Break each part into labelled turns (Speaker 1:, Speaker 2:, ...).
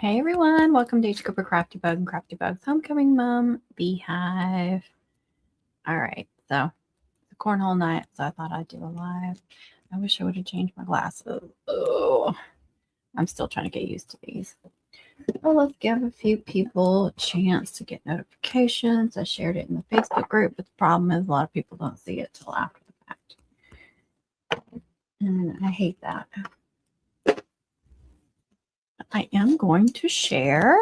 Speaker 1: Hey everyone, welcome to H. Cooper Crafty Bug and Crafty Bug's Homecoming Mom Beehive. Alright, so it's a cornhole night, so I thought I'd do a live. I wish I would have changed my glasses. Oh, I'm still trying to get used to these. Well, let's give a few people a chance to get notifications. I shared it in the Facebook group, but the problem is a lot of people don't see it till after the fact. And I hate that. I am going to share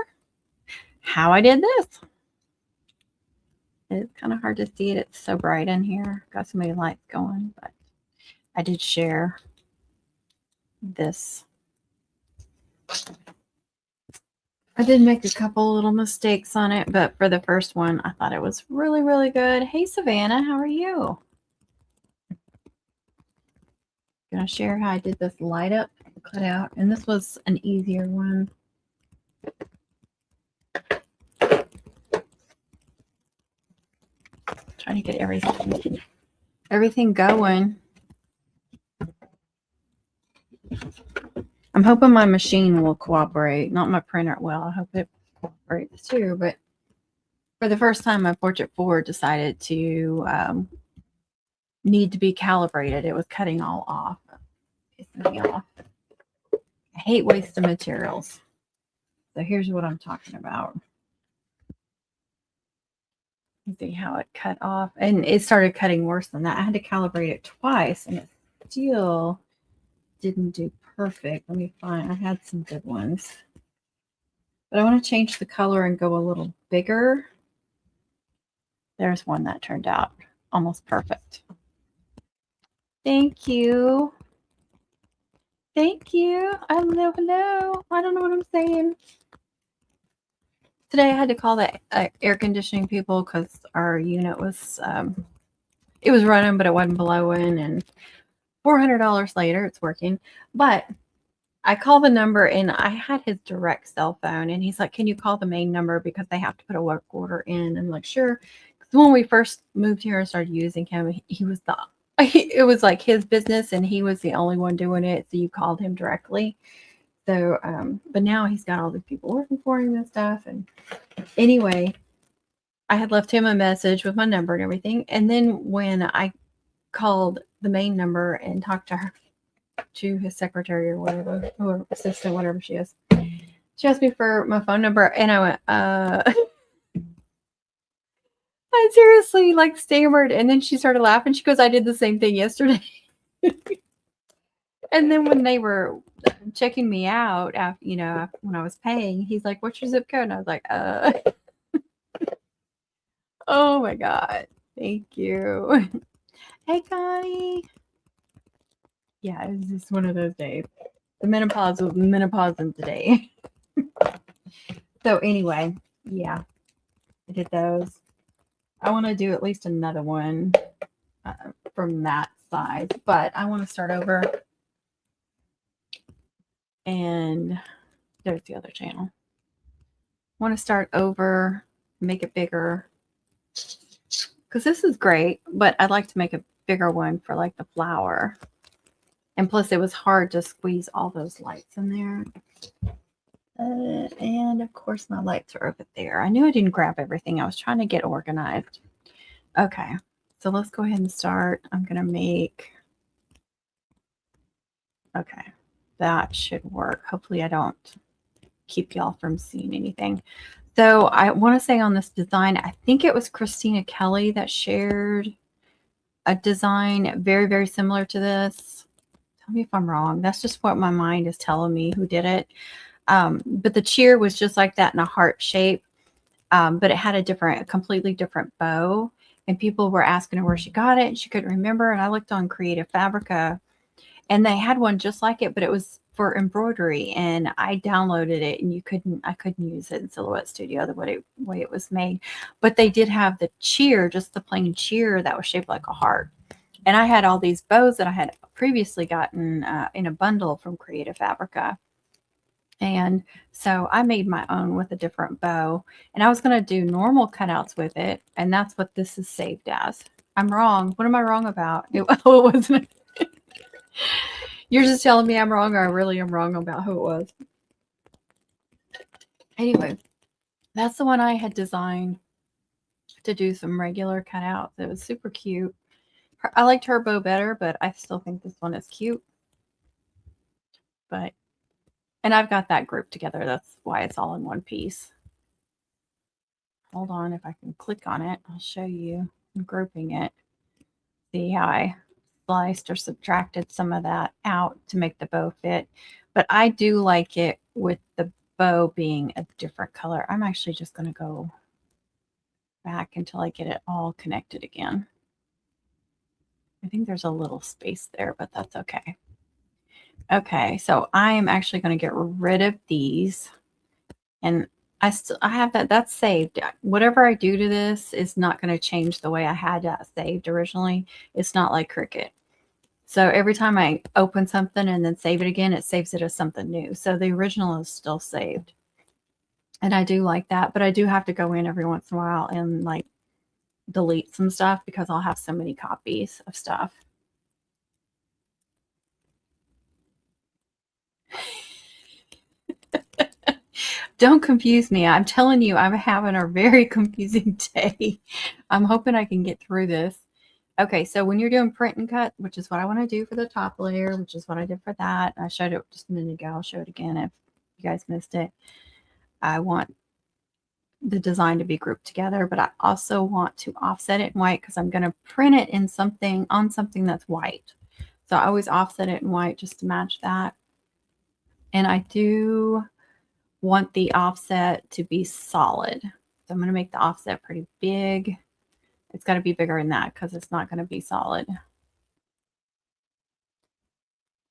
Speaker 1: how I did this. It's kind of hard to see it. It's so bright in here. Got so many lights going, but I did share this. I did make a couple little mistakes on it, but for the first one, I thought it was really, really good. Hey, Savannah, how are you? Gonna share how I did this light up cutout, and this was an easier one. Trying to get everything going. I'm hoping my machine will cooperate, not my printer. Well, I hope it cooperates too, but for the first time, my Portrait 4 decided to need to be calibrated. It was cutting all off. Pissing me off. I hate wasting materials. So here's what I'm talking about. You see how it cut off? And it started cutting worse than that. I had to calibrate it twice, and it still didn't do perfect. Let me find, I had some good ones. But I want to change the color and go a little bigger. There's one that turned out almost perfect. Thank you. Thank you. Hello, hello. I don't know what I'm saying. Today I had to call the air conditioning people because our unit was, it was running, but it wasn't blowing. And $400 later, it's working. But I called the number, and I had his direct cell phone, and he's like, can you call the main number because they have to put a work order in? I'm like, sure. Because when we first moved here and started using him, he was it was like his business, and he was the only one doing it. So you called him directly. So, but now he's got all these people working for him and stuff. And anyway, I had left him a message with my number and everything. And then when I called the main number and talked to her, to his secretary or whatever, or assistant, whatever she is, she asked me for my phone number, and I went, I seriously like stammered, and then she started laughing. She goes, I did the same thing yesterday. And then when they were checking me out after, when I was paying, he's like, what's your zip code? And I was like, oh my God. Thank you. Hey, Connie. Yeah, it was just one of those days. The menopause was menopausing today. So anyway, yeah, I did those. I want to do at least another one from that size, but I want to start over. And there's the other channel. I want to start over, make it bigger. Because this is great, but I'd like to make a bigger one for like the flower. And plus it was hard to squeeze all those lights in there. And of course my lights are over there. I knew I didn't grab everything. I was trying to get organized. Okay, so let's go ahead and start. I'm going to make, okay, that should work. Hopefully I don't keep y'all from seeing anything. So I want to say on this design, I think it was Christina Kelly that shared a design very, very similar to this. Tell me if I'm wrong. That's just what my mind is telling me who did it. But the cheer was just like that in a heart shape, but it had a completely different bow. And people were asking her where she got it, and she couldn't remember. And I looked on Creative Fabrica, and they had one just like it, but it was for embroidery. And I downloaded it, and I couldn't use it in Silhouette Studio the way it was made. But they did have the cheer, just the plain cheer that was shaped like a heart. And I had all these bows that I had previously gotten in a bundle from Creative Fabrica. And so I made my own with a different bow, and I was going to do normal cutouts with it. And that's what this is saved as. I'm wrong. What am I wrong about? It wasn't. You're just telling me I'm wrong, or I really am wrong about who it was. Anyway, that's the one I had designed to do some regular cutouts. It was super cute. I liked her bow better, but I still think this one is cute. But, and I've got that grouped together. That's why it's all in one piece. Hold on, if I can click on it, I'll show you. I'm grouping it. See how I sliced or subtracted some of that out to make the bow fit. But I do like it with the bow being a different color. I'm actually just going to go back until I get it all connected again. I think there's a little space there, but that's okay. Okay, so I am actually going to get rid of these, and I have that's saved. Whatever I do to this is not going to change the way I had that saved originally. It's not like Cricut. So every time I open something and then save it again, it saves it as something new. So the original is still saved. And I do like that, but I do have to go in every once in a while and like delete some stuff because I'll have so many copies of stuff. Don't confuse me. I'm telling you, I'm having a very confusing day. I'm hoping I can get through this. Okay, so when you're doing print and cut, which is what I want to do for the top layer, which is what I did for that. I showed it just a minute ago. I'll show it again if you guys missed it. I want the design to be grouped together, but I also want to offset it in white because I'm going to print it in something on something that's white. So I always offset it in white just to match that. And I do want the offset to be solid. So I'm going to make the offset pretty big. It's got to be bigger than that because it's not going to be solid.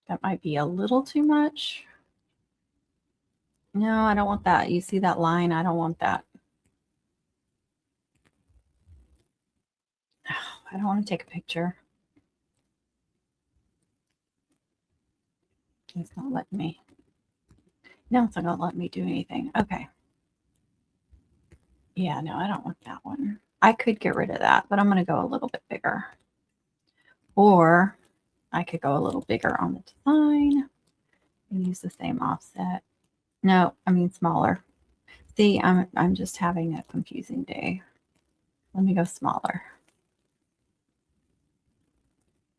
Speaker 1: That might be a little too much. No, I don't want that. You see that line? I don't want that. I don't want to take a picture. It's not letting me. No, it's not going to let me do anything. Okay. Yeah, no, I don't want that one. I could get rid of that, but I'm going to go a little bit bigger. Or I could go a little bigger on the design and use the same offset. No, I mean smaller. See, I'm just having a confusing day. Let me go smaller.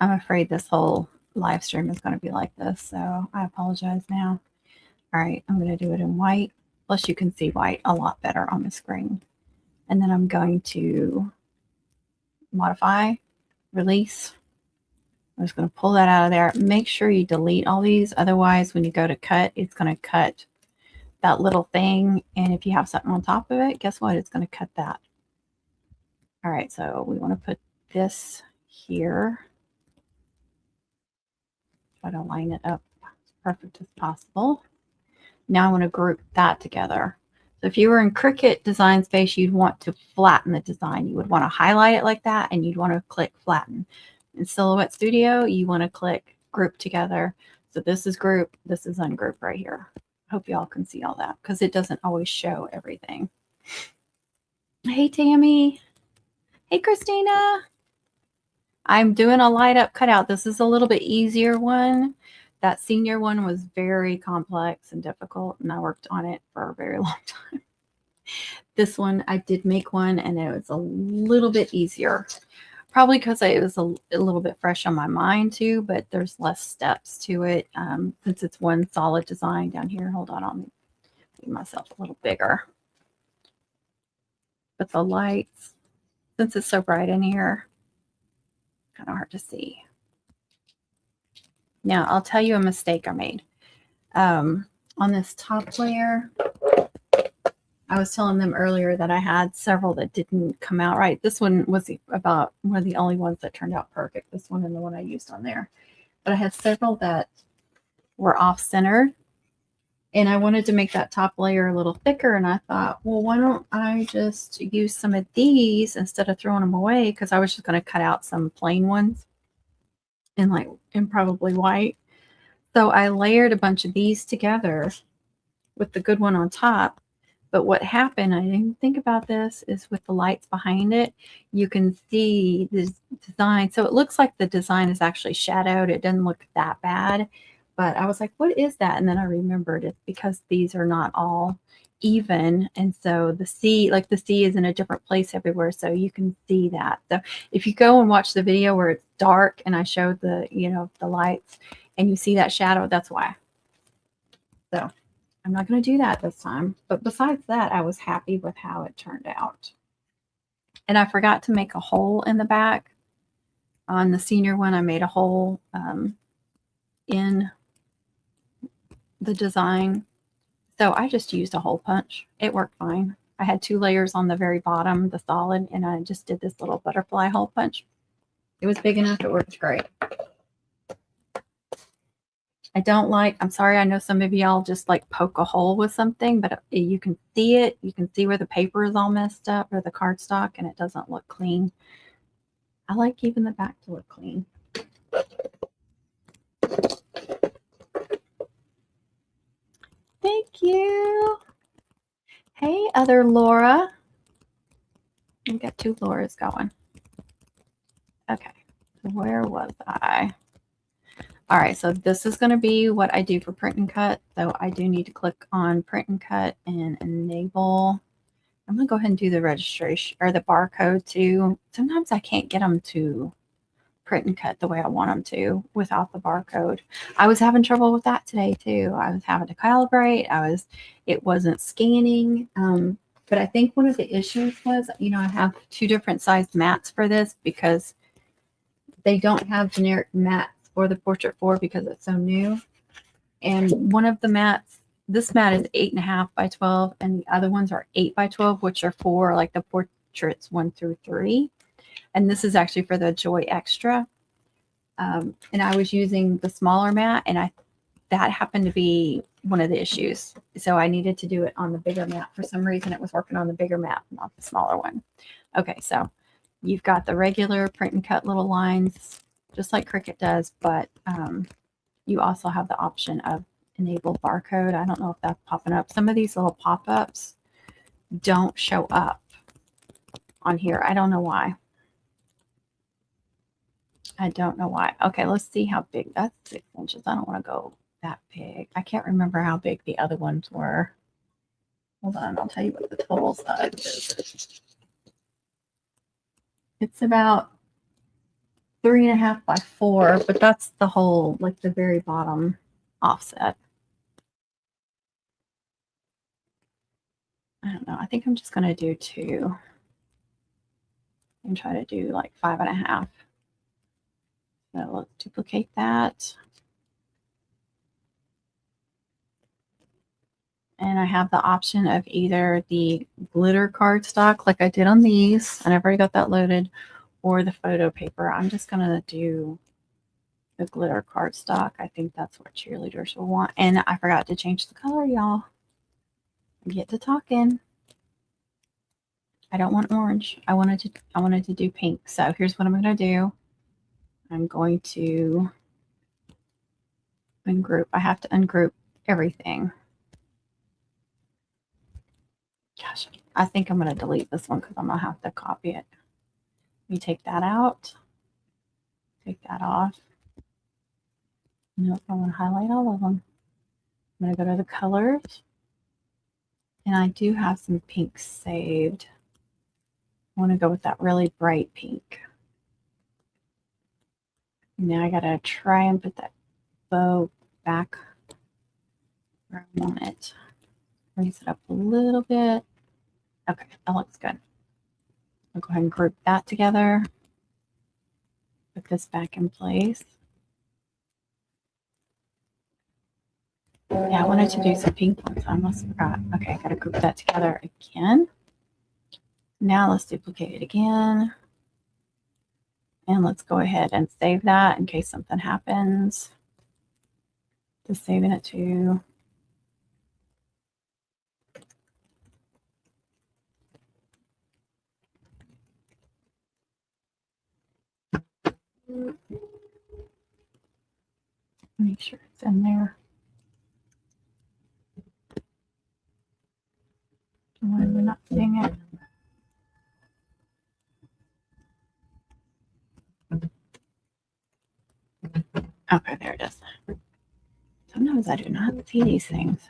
Speaker 1: I'm afraid this whole live stream is going to be like this, so I apologize now. All right, I'm going to do it in white. Plus you can see white a lot better on the screen. And then I'm going to modify, release. I'm just going to pull that out of there. Make sure you delete all these. Otherwise, when you go to cut, it's going to cut that little thing. And if you have something on top of it, guess what? It's going to cut that. All right, so we want to put this here. Try to line it up as perfect as possible. Now I want to group that together. So if you were in Cricut Design Space, you'd want to flatten the design. You would want to highlight it like that, and you'd want to click flatten. In Silhouette Studio, you want to click group together. So this is group, this is ungroup right here. I hope y'all can see all that because it doesn't always show everything. Hey, Tammy. Hey, Christina. I'm doing a light up cutout. This is a little bit easier one. That senior one was very complex and difficult, and I worked on it for a very long time. This one, I did make one, and it was a little bit easier. Probably because it was a little bit fresh on my mind too, but there's less steps to it since it's one solid design down here. Hold on, I'll make myself a little bigger. But the lights, since it's so bright in here, kind of hard to see. Now, I'll tell you a mistake I made. On this top layer, I was telling them earlier that I had several that didn't come out right. This one was about one of the only ones that turned out perfect, this one and the one I used on there. But I had several that were off-centered, and I wanted to make that top layer a little thicker, and I thought, well, why don't I just use some of these instead of throwing them away, because I was just going to cut out some plain ones in probably white. So I layered a bunch of these together with the good one on top. But what happened, I didn't think about this, is with the lights behind it, you can see this design. So it looks like the design is actually shadowed. It doesn't look that bad. But I was like, what is that? And then I remembered it's because these are not all even, and so the sea, like the sea is in a different place everywhere, so you can see that. So if you go and watch the video where it's dark and I showed the, you know, the lights and you see that shadow, that's why. So I'm not going to do that this time, but besides that, I was happy with how it turned out. And I forgot to make a hole in the back. On the senior one, I made a hole in the design. So I just used a hole punch. It worked fine. I had 2 layers on the very bottom, the solid, and I just did this little butterfly hole punch. It was big enough. It worked great. I don't like, I'm sorry, I know some of y'all just like poke a hole with something, but you can see it. You can see where the paper is all messed up or the cardstock and it doesn't look clean. I like even the back to look clean. Thank you. Hey, other Laura. We got 2 Lauras going. Okay, so where was I? All right, so this is going to be what I do for print and cut. So I do need to click on print and cut and enable. I'm going to go ahead and do the registration or the barcode too. Sometimes I can't get them to print and cut the way I want them to without the barcode. I was having trouble with that today too. I was having to calibrate. It wasn't scanning. But I think one of the issues was, you know, I have 2 different sized mats for this because they don't have generic mats for the Portrait 4 because it's so new. And one of the mats, this mat is 8.5 by 12, and the other ones are 8 by 12, which are for like the portraits 1 through 3. And this is actually for the Joy Extra. And I was using the smaller mat, and that happened to be one of the issues. So I needed to do it on the bigger mat. For some reason, it was working on the bigger mat, not the smaller one. Okay, so you've got the regular print and cut little lines, just like Cricut does, but you also have the option of enable barcode. I don't know if that's popping up. Some of these little pop-ups don't show up on here. I don't know why. I don't know why. Okay, let's see how big. That's 6 inches. I don't want to go that big. I can't remember how big the other ones were. Hold on, I'll tell you what the total size is. It's about 3.5 by 4, but that's the whole, like the very bottom offset. I don't know. I think I'm just going to do 2 and try to do like 5.5. So let's duplicate that. And I have the option of either the glitter cardstock like I did on these, and I've already got that loaded, or the photo paper. I'm just going to do the glitter cardstock. I think that's what cheerleaders will want. And I forgot to change the color, y'all. Get to talking. I don't want orange. I wanted to do pink. So here's what I'm going to do. I'm going to ungroup. I have to ungroup everything. Gosh, I think I'm going to delete this one because I'm going to have to copy it. Let me take that out. Take that off. Nope, I want to highlight all of them. I'm going to go to the colors. And I do have some pinks saved. I want to go with that really bright pink. Now I got to try and put that bow back where I want it. Raise it up a little bit. Okay, that looks good. I'll go ahead and group that together. Put this back in place. Yeah, I wanted to do some pink ones. I almost forgot. Okay, I got to group that together again. Now let's duplicate it again. And let's go ahead and save that in case something happens. Just saving it to make sure it's in there. Why we're not seeing it? Okay, there it is. Sometimes I do not see these things.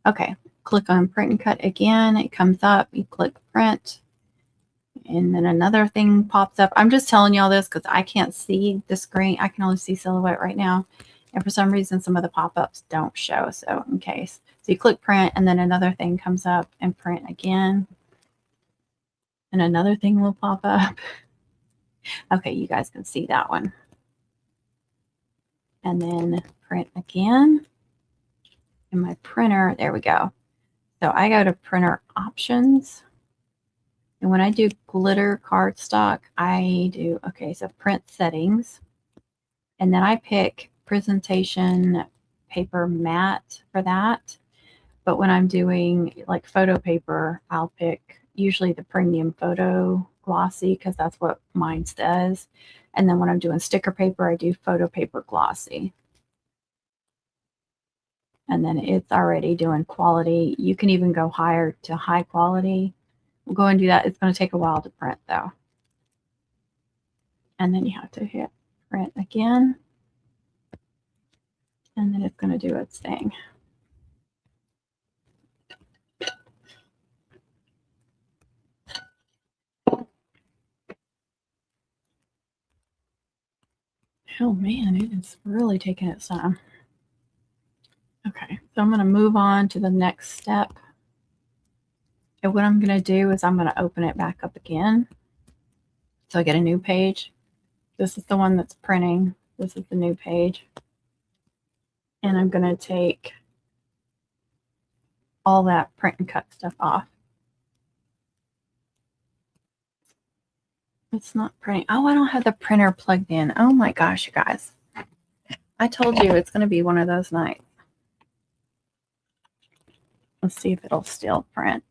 Speaker 1: Okay, click on print and cut again. It comes up, you click print, and then another thing pops up. I'm just telling y'all this because I can't see the screen. I can only see silhouette right now. And for some reason, some of the pop-ups don't show. So in case. So you click print, and then another thing comes up, and print again. And another thing will pop up. Okay, you guys can see that one. And then print again. In my printer, there we go. So I go to printer options. And when I do glitter cardstock, I do, okay, so print settings. And then I pick presentation paper matte for that. But when I'm doing like photo paper, I'll pick usually the premium photo glossy because that's what mine does. And then when I'm doing sticker paper, I do photo paper glossy. And then it's already doing quality. You can even go higher to high quality. We'll go and do that. It's going to take a while to print though. And then you have to hit print again. And then it's going to do its thing. Oh man, it is really taking its time. Okay, so I'm going to move on to the next step. And what I'm going to do is I'm going to open it back up again. So I get a new page. This is the one that's printing. This is the new page. And I'm going to take all that print and cut stuff off. It's not printing. Oh, I don't have the printer plugged in. Oh my gosh, you guys. I told you it's going to be one of those nights. Let's see if it'll still print.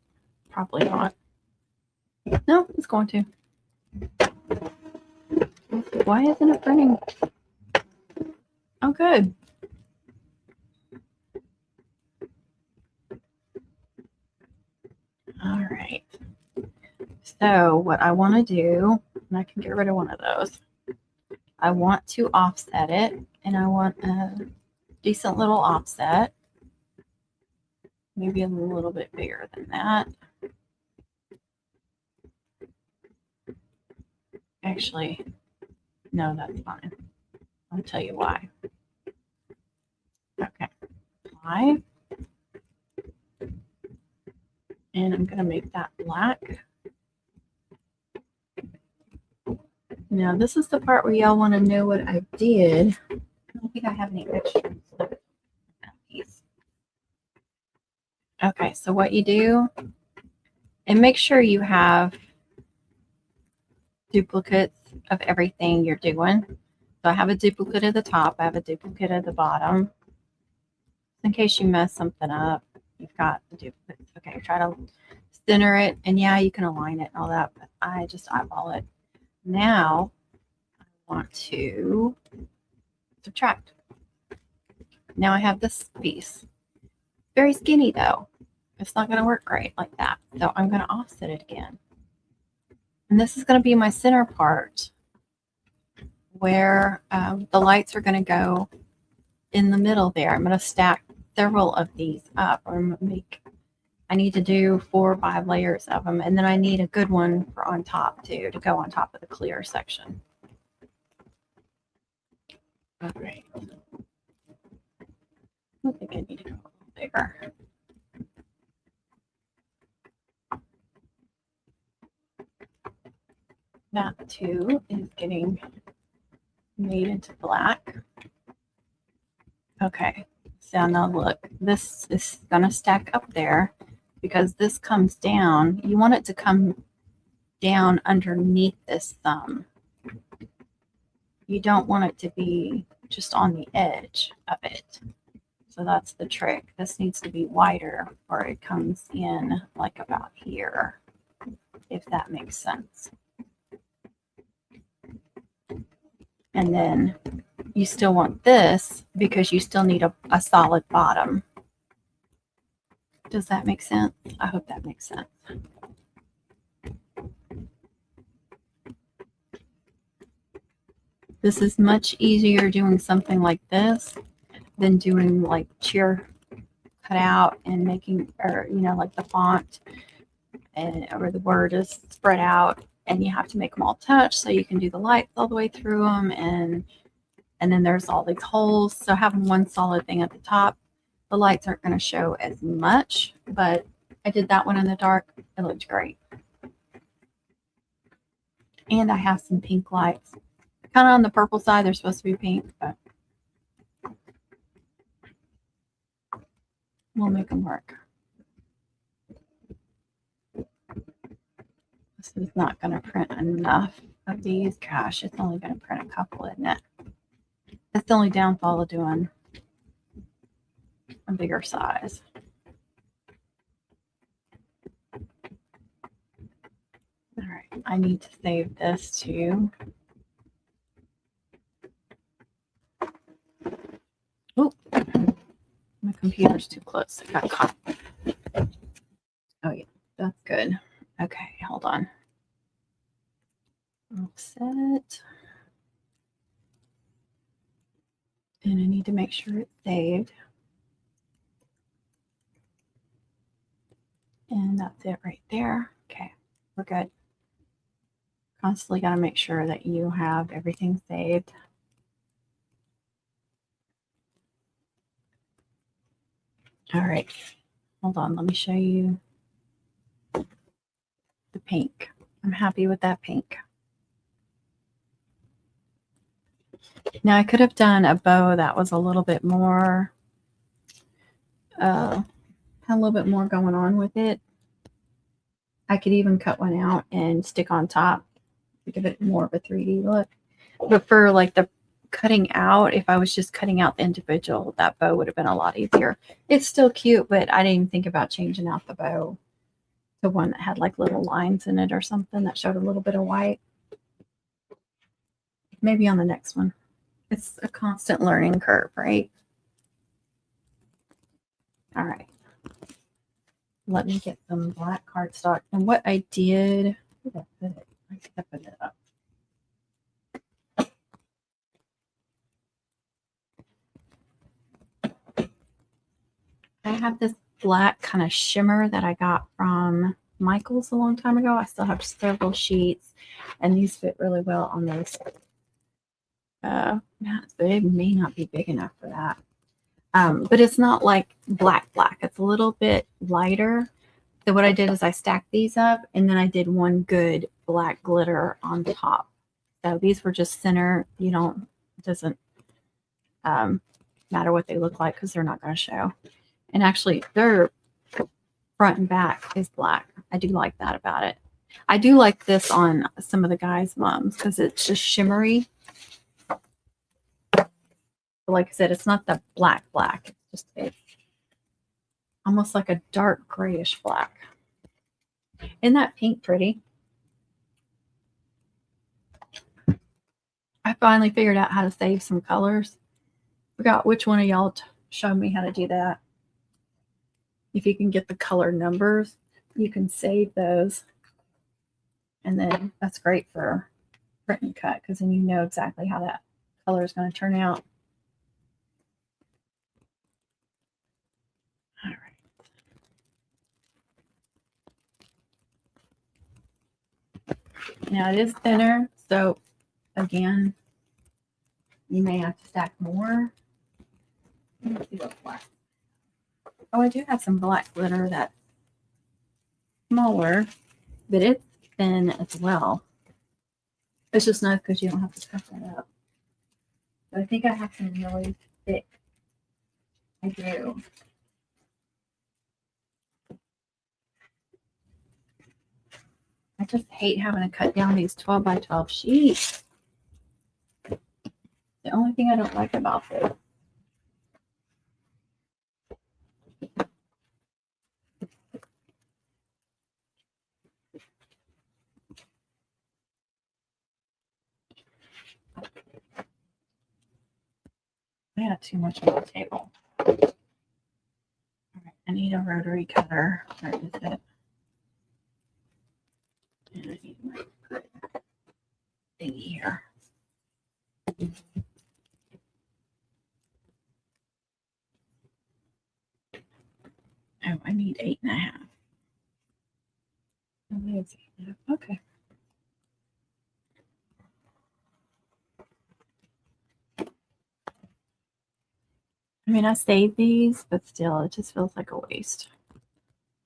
Speaker 1: Probably not. No, it's going to. Why isn't it printing? Oh, good. All right. So what I want to do, and I can get rid of one of those, I want to offset it, and I want a decent little offset, maybe a little bit bigger than that. Actually, no, that's fine. I'll tell you why. Okay, 5. And I'm going to make that black. Now, this is the part where y'all want to know what I did. I don't think I have any extras. Okay, so what you do, and make sure you have duplicates of everything you're doing. So I have a duplicate at the top. I have a duplicate at the bottom. In case you mess something up, you've got the duplicates. Okay, try to center it. And yeah, you can align it and all that, but I just eyeball it. Now, I want to subtract. Now I have this piece. Very skinny though. It's not going to work great like that. So I'm going to offset it again. And this is going to be my center part where the lights are going to go in the middle there. I'm going to stack several of these up. I need to do 4 or 5 layers of them. And then I need a good one for on top too, to go on top of the clear section. All right. I think I need to go a little bigger. That too is getting made into black. Okay, so now look, this is going to stack up there because this comes down. You want it to come down underneath this thumb. You don't want it to be just on the edge of it. So that's the trick. This needs to be wider or it comes in like about here, if that makes sense. And then you still want this because you still need a solid bottom. Does that make sense? I hope that makes sense. This is much easier doing something like this than doing like cheer cut out and making, or, you know, like the font and or the word is spread out, and you have to make them all touch so you can do the lights all the way through them. And then there's all these holes. So having one solid thing at the top, the lights aren't going to show as much, but I did that one in the dark. It looked great. And I have some pink lights. Kind of on the purple side. They're supposed to be pink, but we'll make them work. This is not going to print enough of these. Gosh, it's only going to print a couple, isn't it? That's the only downfall of doing a bigger size. All right, I need to save this too. Oh, my computer's too close. I got caught. Oh yeah, that's good. Okay, hold on. Offset. And I need to make sure it's saved. And that's it right there. Okay, we're good. Constantly got to make sure that you have everything saved. All right, hold on. Let me show you the pink. I'm happy with that pink. Now I could have done a bow that was a little bit more, had a little bit more going on with it. I could even cut one out and stick on top to give it more of a 3D look. But for like the cutting out, if I was just cutting out the individual, that bow would have been a lot easier. It's still cute, but I didn't even think about changing out the bow to one that had like little lines in it or something that showed a little bit of white. Maybe on the next one. It's a constant learning curve, right? All right. Let me get some black cardstock. And what I did, where did I put it? I think I put it up. I have this black kind of shimmer that I got from Michael's a long time ago. I still have several sheets, and these fit really well on those. It may not be big enough for that. But it's not like black. It's a little bit lighter. So what I did is I stacked these up, and then I did one good black glitter on top. So these were just center. It doesn't matter what they look like because they're not going to show. And actually, their front and back is black. I do like that about it. I do like this on some of the guys' mums because it's just shimmery. But like I said, it's not the black. It's almost like a dark grayish black. Isn't that pink pretty? I finally figured out how to save some colors. Forgot which one of y'all showed me how to do that. If you can get the color numbers, you can save those. And then that's great for print and cut because then you know exactly how that color is going to turn out. All right. Now it is thinner, so again, you may have to stack more. Let's see what's black. Oh, I do have some black glitter that's smaller, but it's thin as well. It's just nice because you don't have to cut that up. But I think I have some really thick. I do. I just hate having to cut down these 12 by 12 sheets. The only thing I don't like about this. I got too much on the table. All right, I need a rotary cutter. Where is it? And I need my thingy here. Oh, I need 8.5. Oh, there's 8.5. Okay. I mean, I saved these, but still, it just feels like a waste.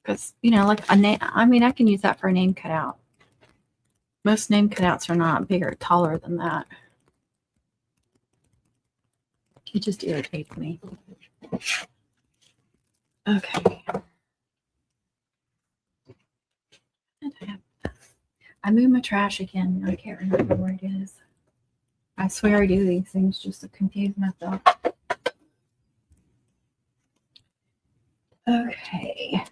Speaker 1: Because, you know, like a name, I mean, I can use that for a name cutout. Most name cutouts are not bigger, taller than that. It just irritates me. Okay. I moved my trash again. I can't remember where it is. I swear I do these things just to confuse myself. Okay.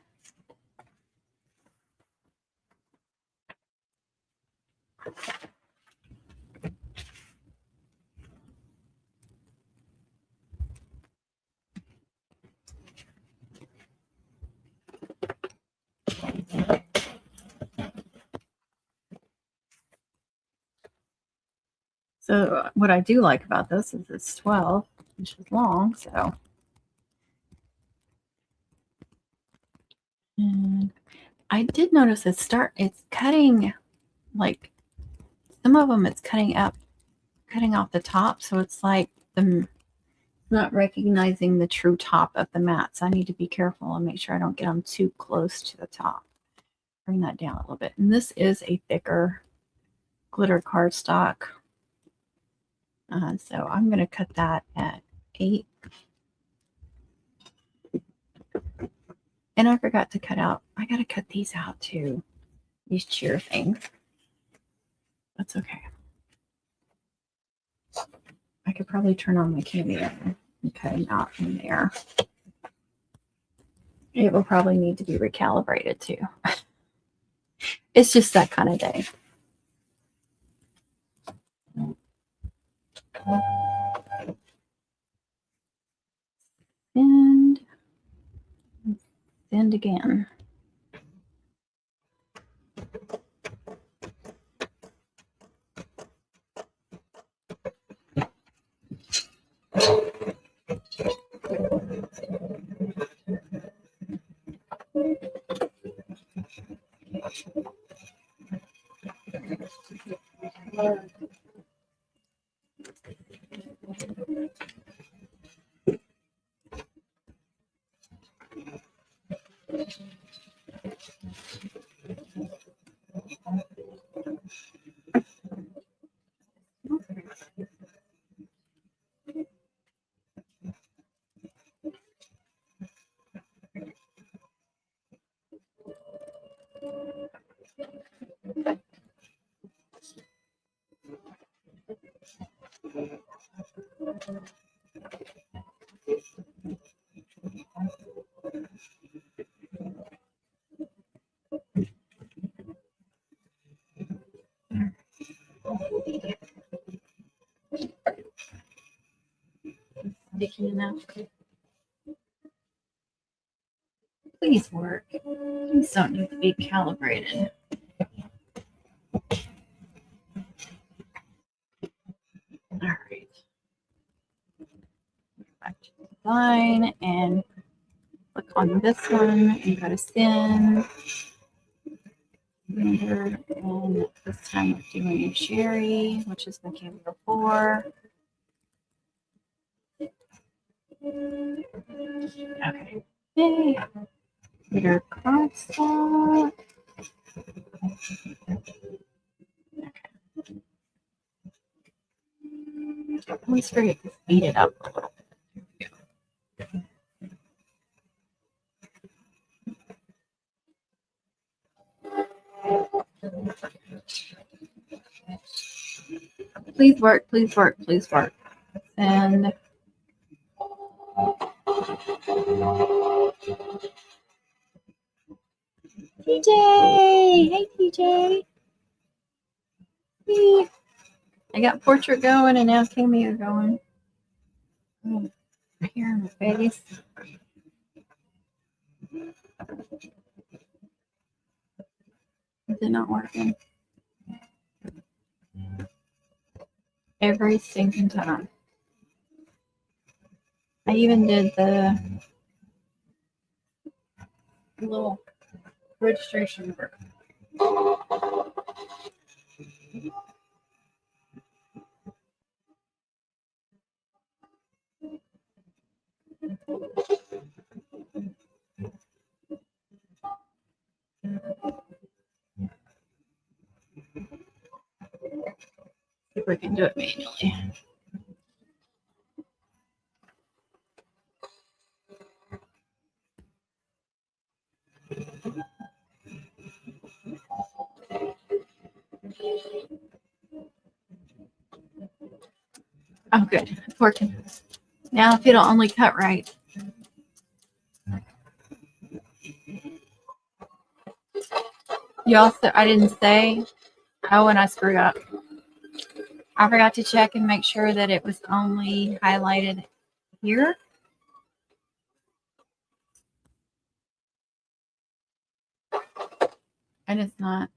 Speaker 1: So what I do like about this is it's 12 inches long, so. And I did notice it's cutting, like some of them it's cutting off the top, so it's like not recognizing the true top of the mat. So I need to be careful and make sure I don't get them too close to the top. Bring that down a little bit. And this is a thicker glitter cardstock. So I'm going to cut that at 8. And I forgot to cut out, I got to cut these out too. These cheer things. That's okay. I could probably turn on my camera and cut them out in there. It will probably need to be recalibrated too. It's just that kind of day. And send again. Sticky enough. Please work. These don't need to be calibrated. All right. Back to design and click on this one and go to send. And this time we're doing a Sherry, which is Michaela 4. Okay. Yay. Glitter cardstock. Okay. I always forget to speed it up a little bit. Please work, please work, please work. And TJ! Hey, TJ! Hey. I got portrait going and now cameo going. Oh, here in my face. Is it not working? Every stinking time. I even did the little registration number. If we can do it manually. Oh, good. It's working. Now, if it'll only cut right. You also, I didn't say, oh, and I screwed up. I forgot to check and make sure that it was only highlighted here. And it's not.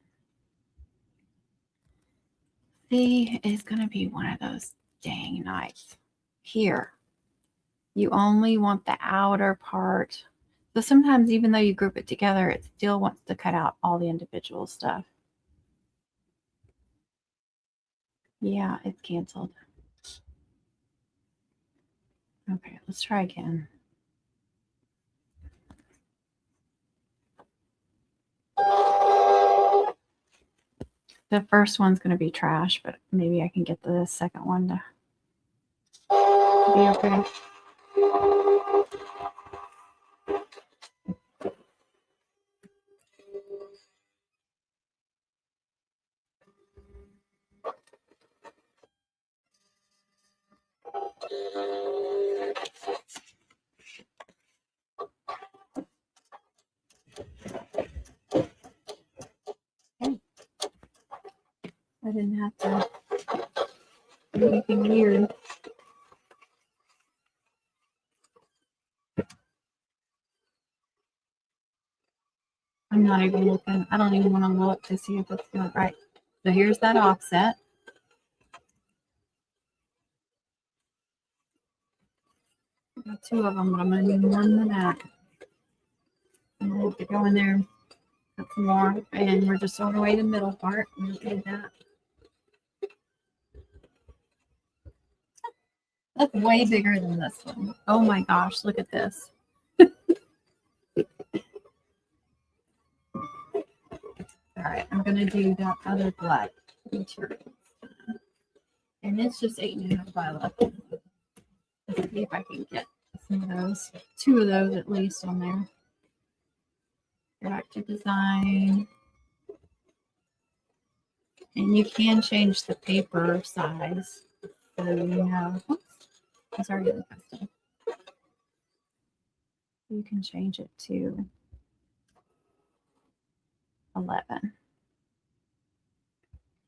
Speaker 1: See, it's going to be one of those dang nights. Here, you only want the outer part. So sometimes even though you group it together, it still wants to cut out all the individual stuff. Yeah, it's canceled. Okay, let's try again. The first one's going to be trash, but maybe I can get the second one to be okay. I didn't have to do anything weird. I'm not even looking. I don't even want to look to see if it's doing it right. So here's that offset. I got two of them, but I'm going to need more than that. I'm going to have to go in there, put some more, and we're just throwing away the middle part. I'm going to do that. That's way bigger than this one. Oh my gosh, look at this. All right, I'm going to do that other black material. And it's just 8.5 by 11. Let's see if I can get some of those, 2 of those at least on there. Go back to design. And you can change the paper size. So you know, oops, it's already custom. You can change it to 11.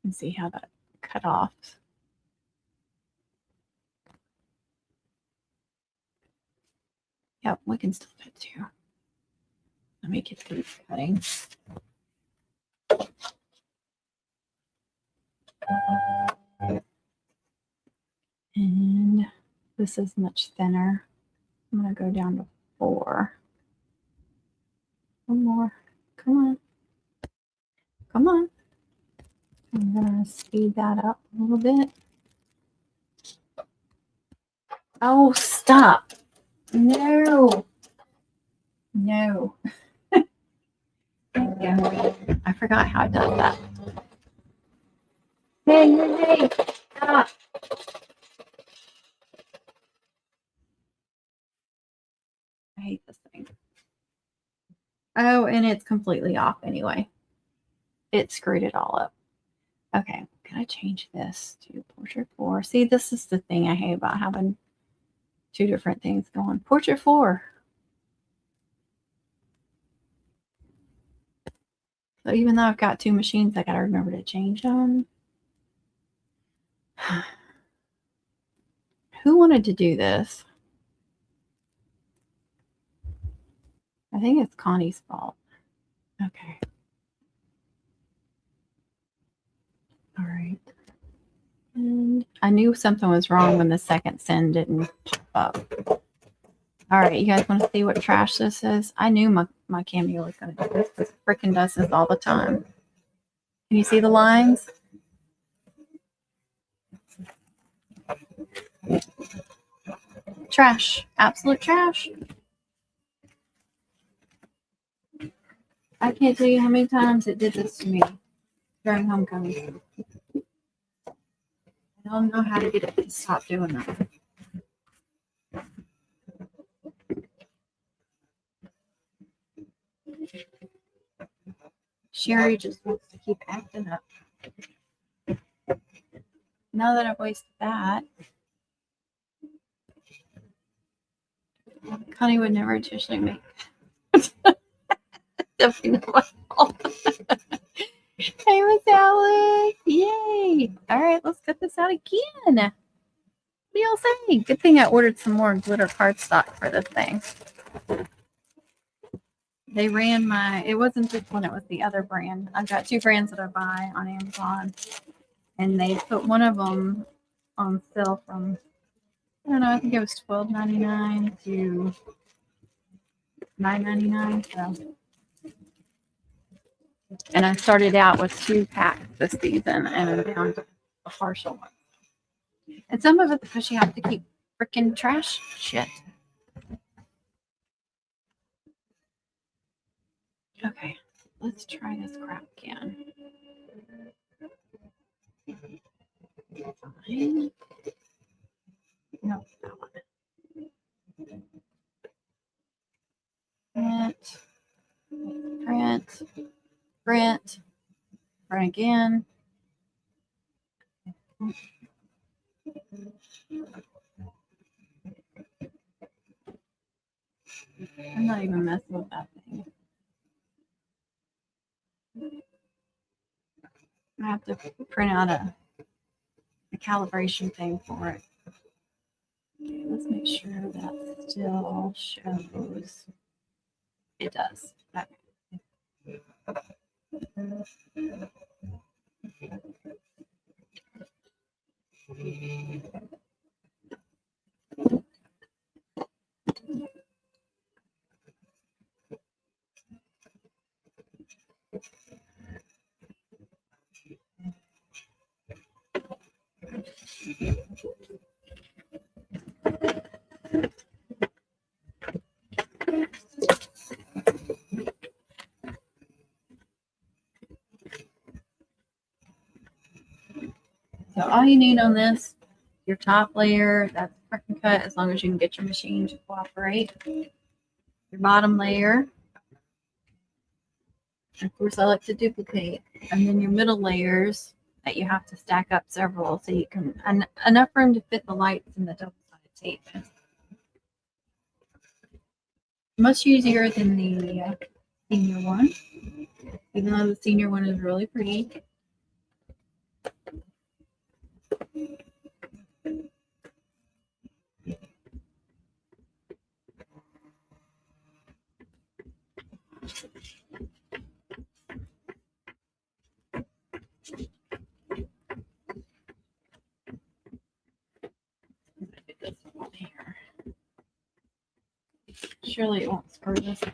Speaker 1: And see how that cut off. Yep, we can still do it too. Let me get these cutting. And this is much thinner. I'm going to go down to 4. One more. Come on. Come on. I'm going to speed that up a little bit. Oh, stop. No. No. I forgot how it does that. Hey, stop. I hate this thing. Oh, and it's completely off anyway. It screwed it all up. Okay, can I change this to Portrait 4? See, this is the thing I hate about having 2 different things going. Portrait 4. So even though I've got 2 machines, I got to remember to change them. Who wanted to do this? I think it's Connie's fault. Okay. All right. And I knew something was wrong when the second send didn't pop up. All right, you guys want to see what trash this is? I knew my Cameo was going to do this. This freaking does this all the time. Can you see the lines? Trash. Absolute trash. I can't tell you how many times it did this to me during homecoming. I don't know how to get it to stop doing that. Sherry just wants to keep acting up. Now that I've wasted that, Connie would never intentionally make definitely not my fault. Hey, Miss Alex. Yay. All right, let's get this out again. What do y'all say? Good thing I ordered some more glitter cardstock for this thing. They ran it wasn't this one, it was the other brand. I've got two brands that I buy on Amazon. And they put one of them on sale from, I don't know, I think it was $12.99 to $9.99. So. And I started out with 2 packs this season, and I'm down to a partial one. And some of it because you have to keep freaking trash shit. Okay, let's try this crap again. Fine. No, that one. Print again. I'm not even messing with that thing. I have to print out a calibration thing for it. Okay, let's make sure that still shows. It does. Okay. So all you need on this, your top layer, that's freaking cut as long as you can get your machine to cooperate. Your bottom layer, of course I like to duplicate, and then your middle layers that you have to stack up several so you can, enough room to fit the lights in the double-sided tape. Much easier than the senior one, even though the senior one is really pretty. Surely it won't screw this up.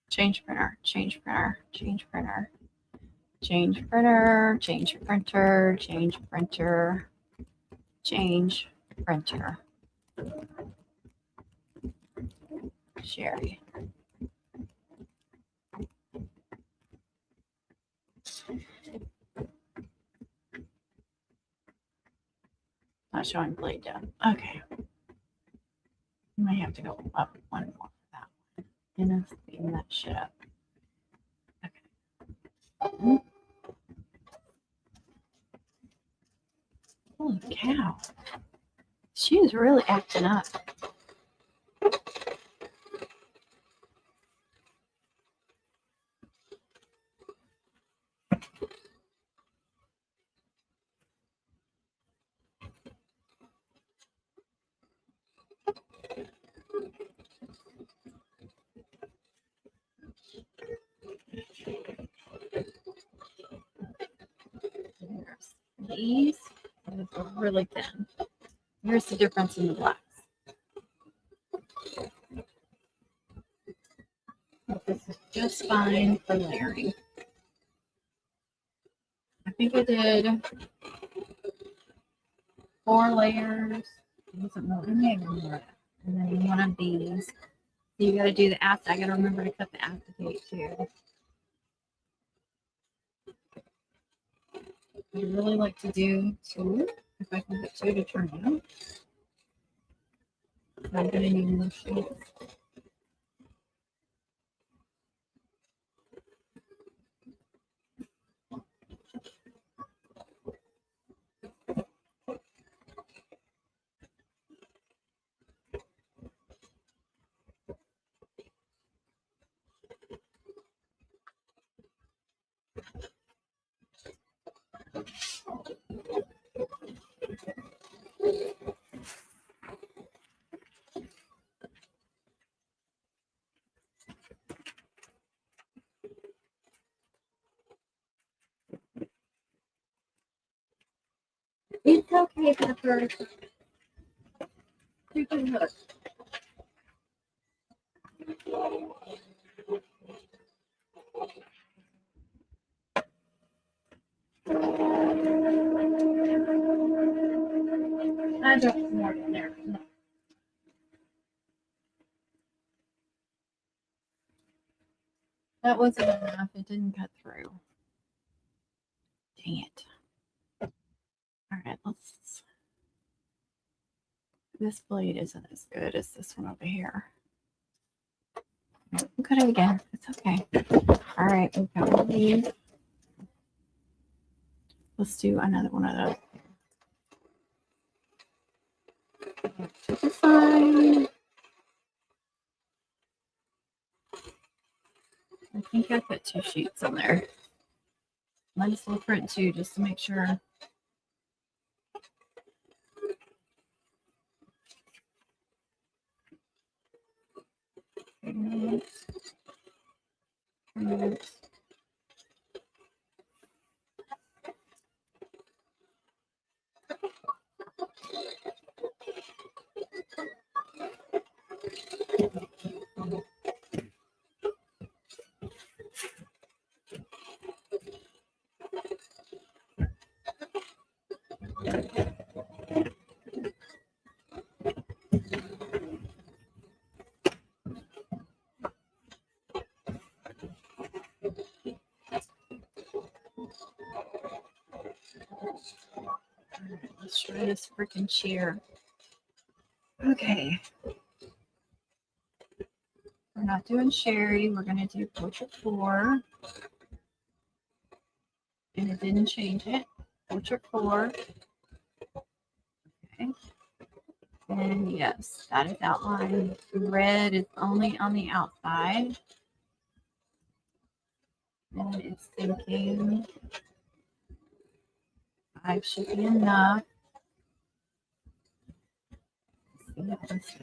Speaker 1: Change printer, change printer, change printer, change printer, change printer, change printer, change printer. Sherry. Not showing blade down. Okay. You might have to go up one more for that one. And speeding that shit up. Okay. Holy cow. She's really acting up. these are really thin. Here's the difference in the blacks. But this is just fine for layering. I think I did 4 layers. It wasn't more than more. And then one of these. You got to do the after. I got to remember to cut the aftertape too. I really like to do 2. If I can get 2 to turn out. I'm going to need more sheets. It's okay, Pepper. You can look. I don't more in there. No. That wasn't enough. It didn't cut through. Dang it. All right, let's. This blade isn't as good as this one over here. We'll cut it again. It's okay. All right, we've got one of these. Let's do another one of those. To the side. I think I put 2 sheets on there. Might as well print 2 just to make sure. Let's try this freaking cheer. Okay. We're not doing Sherry. We're going to do Portrait 4. And it didn't change it. Portrait 4. Okay. And yes, that is outlined. Red is only on the outside. And it's thinking 5 should be enough. Let's see what this is.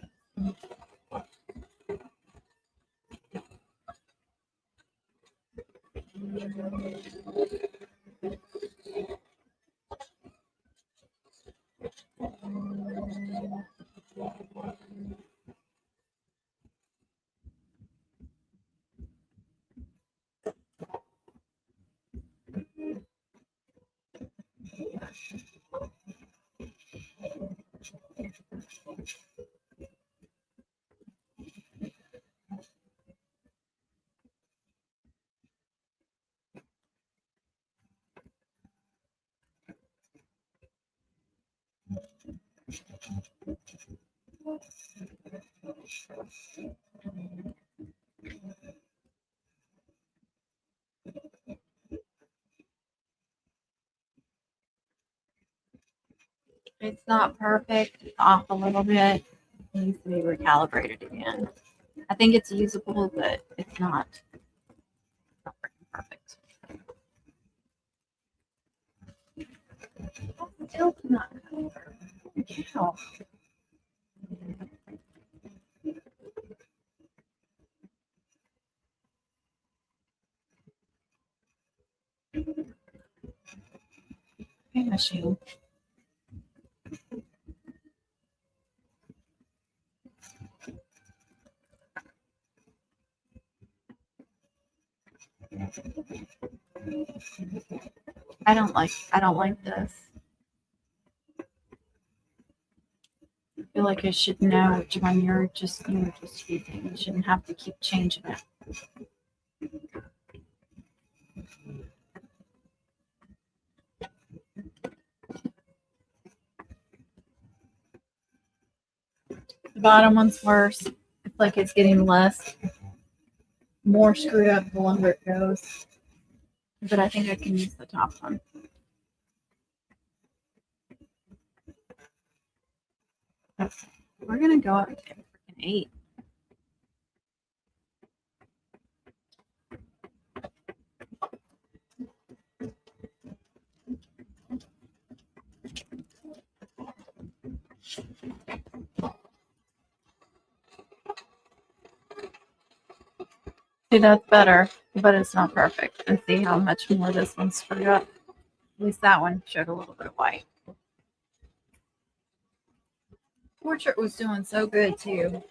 Speaker 1: It's not perfect. It's off a little bit. It needs to be recalibrated again. I think it's usable, but it's not perfect. Still not perfect. Wow. Okay. sewing machine. I don't like this. I feel like I should know which one you're just using. You shouldn't have to keep changing it. The bottom one's worse. It's like it's getting more screwed up the longer it goes. But I think I can use the top one. Okay. We're gonna go up to freaking 8. See, that's better, but it's not perfect. And see how much more this one's screwed up. At least that one showed a little bit of white. Portrait was doing so good too.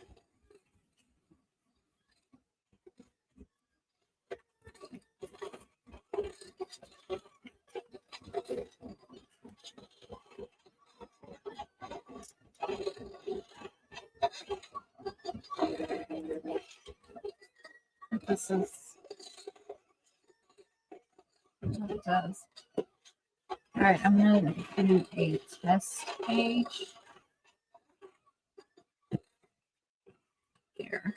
Speaker 1: This is what it does. All right, I'm going to do a test page here.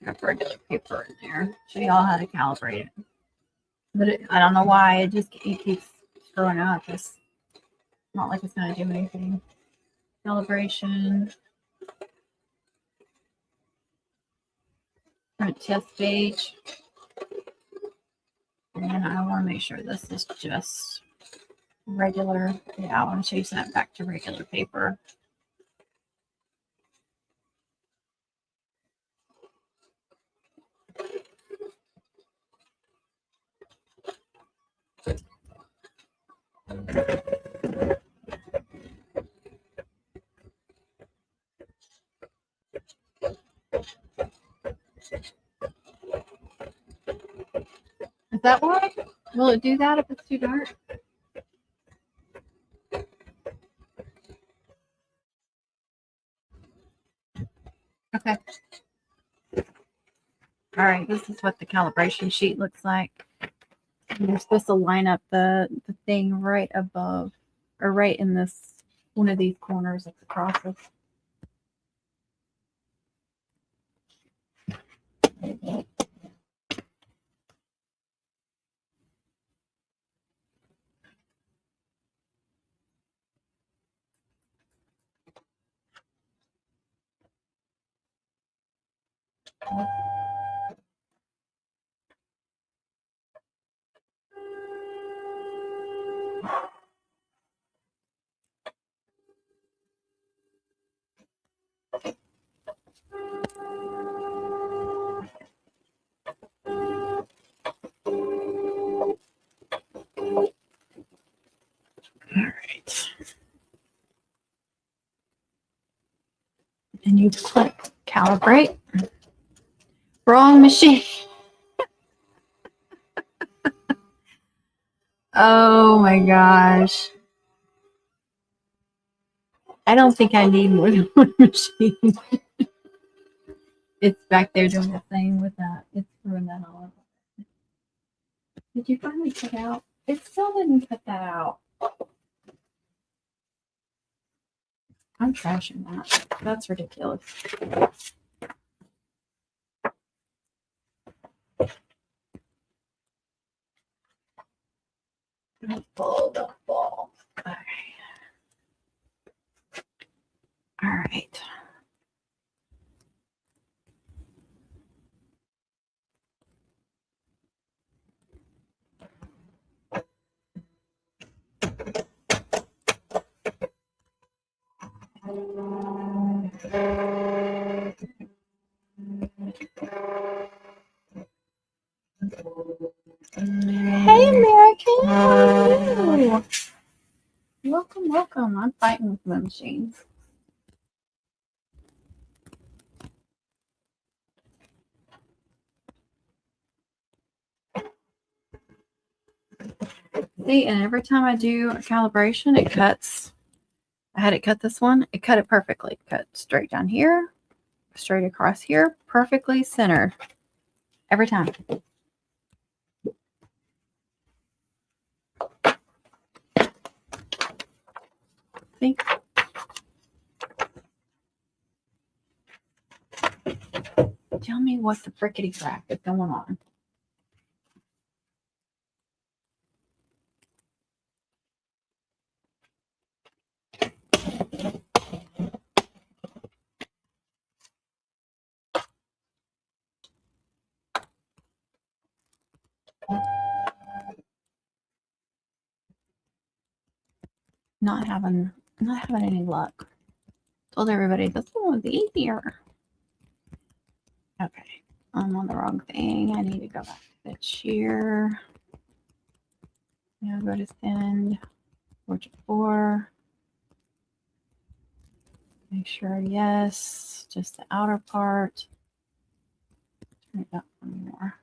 Speaker 1: I have regular paper in there. Show y'all how to calibrate it. But I don't know why it keeps screwing up. It's not like it's going to do anything. Calibration. Print test page. And I want to make sure this is just regular. Yeah, I want to change that back to regular paper. Is that why? Will it do that if it's too dark? Okay. All right, this is what the calibration sheet looks like. And you're supposed to line up the thing right above, or right in this one of these corners of the crosses. And you click calibrate. Wrong machine. Oh my gosh. I don't think I need more than one machine. It's back there doing the thing with that. It's screwing that all up. Did you finally cut out? It still didn't cut that out. I'm trashing that. That's ridiculous. Don't fall. All right. All right. Hey, American. welcome. I'm fighting with my machines. See, and every time I do a calibration, it cuts. I had it cut this one. It cut it perfectly. Cut straight down here, straight across here, perfectly centered. Every time. See? Tell me what the frickety crap is going on. Not having any luck. Told everybody this one was easier. Okay, I'm on the wrong thing. I need to go back to the cheer. Now go to send 4 to 4. Make sure yes, just the outer part. Turn it up one more.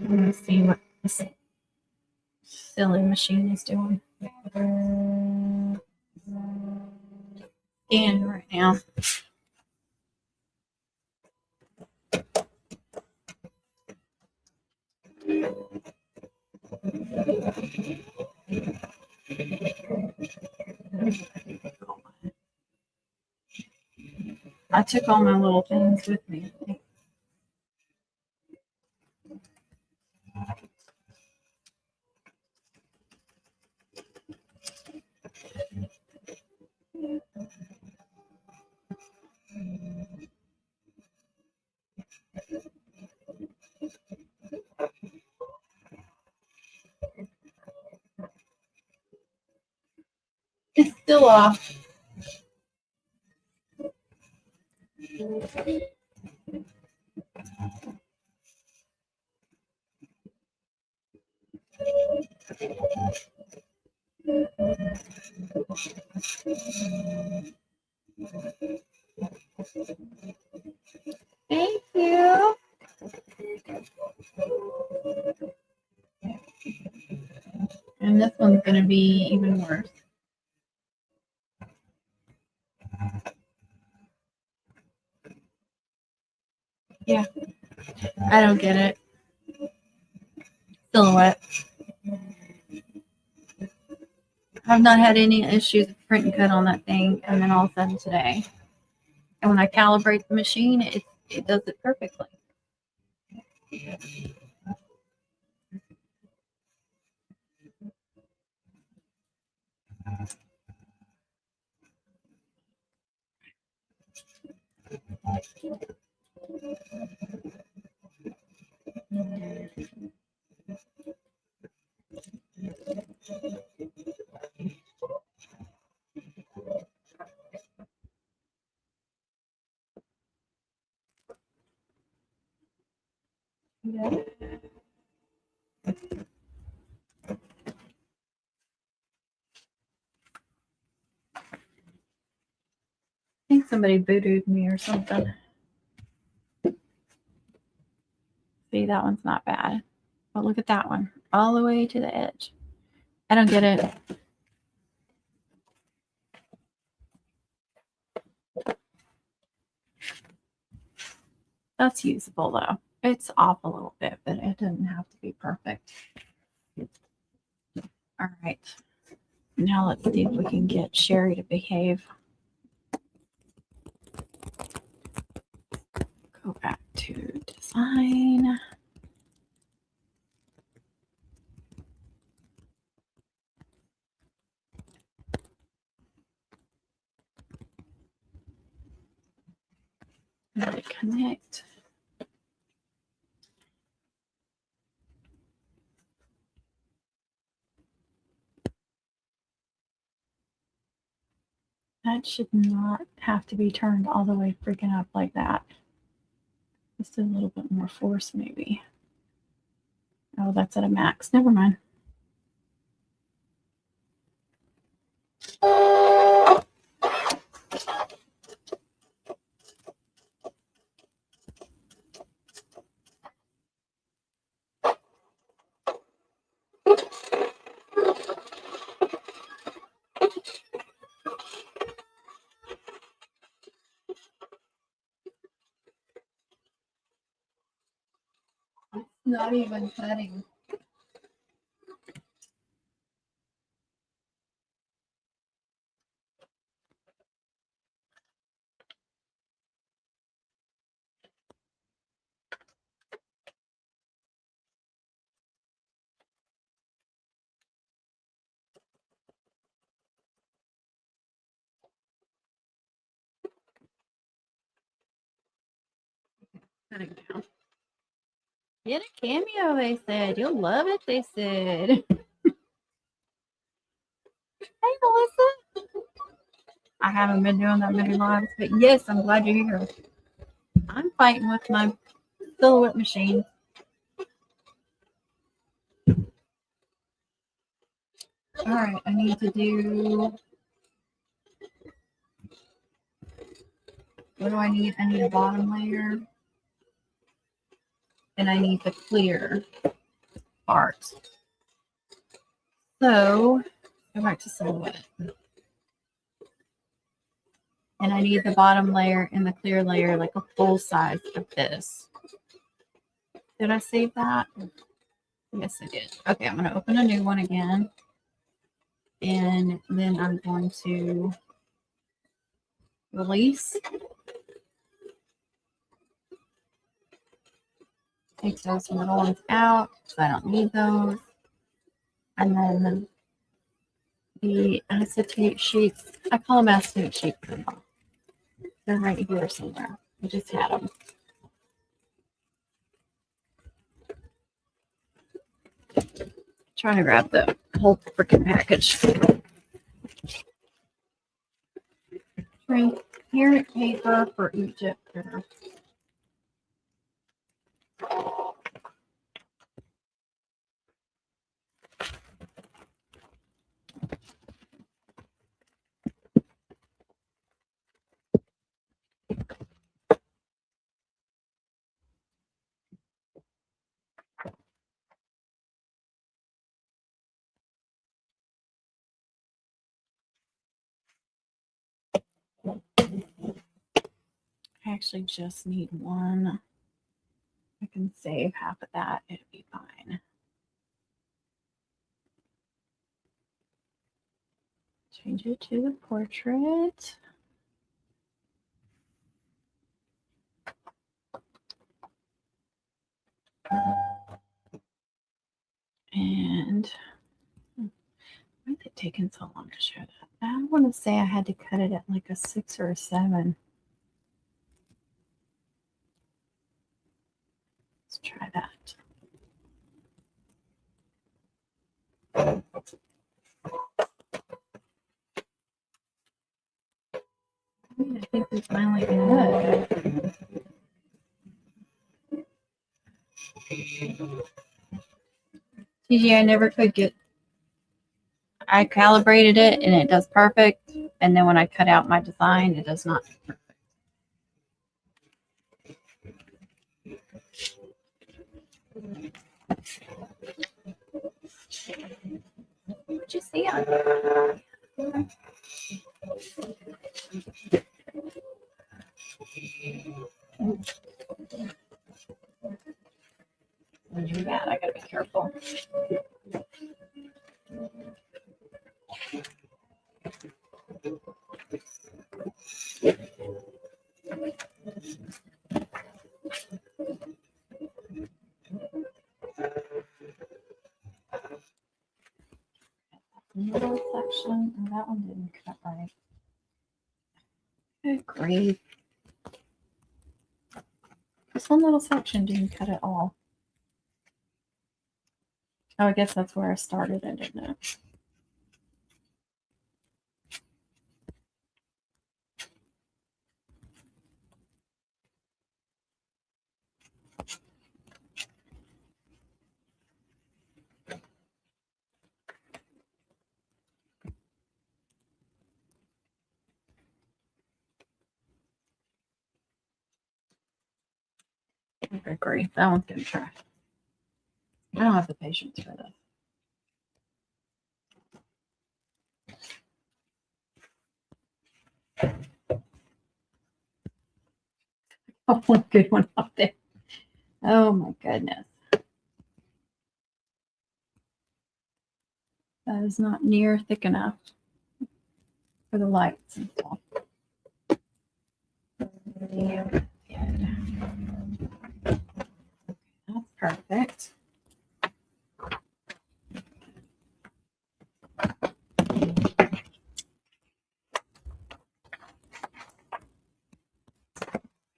Speaker 1: Let's see what this silly machine is doing. Scanning right now. I took all my little things with me. It's still off. Thank you. And this one's going to be even worse. Yeah, I don't get it. Silhouette. I've not had any issues with print and cut on that thing, and then all of a sudden today. And when I calibrate the machine, it does it perfectly. Yeah. I think somebody voodooed me or something. See, that one's not bad. But look at that one. All the way to the edge. I don't get it. That's usable though. It's off a little bit, but it doesn't have to be perfect. All right. Now let's see if we can get Sherry to behave. Go back to design. Let it connect. That should not have to be turned all the way freaking up like that. Just a little bit more force, maybe. Oh, that's at a max. Never mind. It's not even cutting. Cutting down. Get a cameo, they said. You'll love it, they said. Hey, Melissa. I haven't been doing that many lives, but yes, I'm glad you're here. I'm fighting with my silhouette machine. All right, I need to do. What do I need? I need a bottom layer. And I need the clear part. So, go back to silhouette. And I need the bottom layer and the clear layer, like a full size of this. Did I save that? Yes, I did. Okay, I'm going to open a new one again. And then I'm going to release. Take those middle ones out because I don't need those. And then the acetate sheets, I call them acetate sheets. They're right here somewhere. I just had them. Trying to grab the whole freaking package. Transparent paper for Egypt. I actually just need one. I can save half of that. It'll be fine. Change it to the portrait. And why is it taking so long to show that? I want to say I had to cut it at like a 6 or a 7. Let's try that. I think we finally good. TG, I never could get. I calibrated it and it does perfect. And then when I cut out my design, it does not do perfect. What'd you see? Yeah, I gotta be careful. Middle section, and that one didn't cut right. Good grief. This one little section didn't cut at all. Oh, I guess that's where I started. I didn't know. Good grief, that one's getting trash. I don't have the patience for this. Oh, one good one up there. Oh my goodness. That is not near thick enough for the lights and stuff. That's perfect. I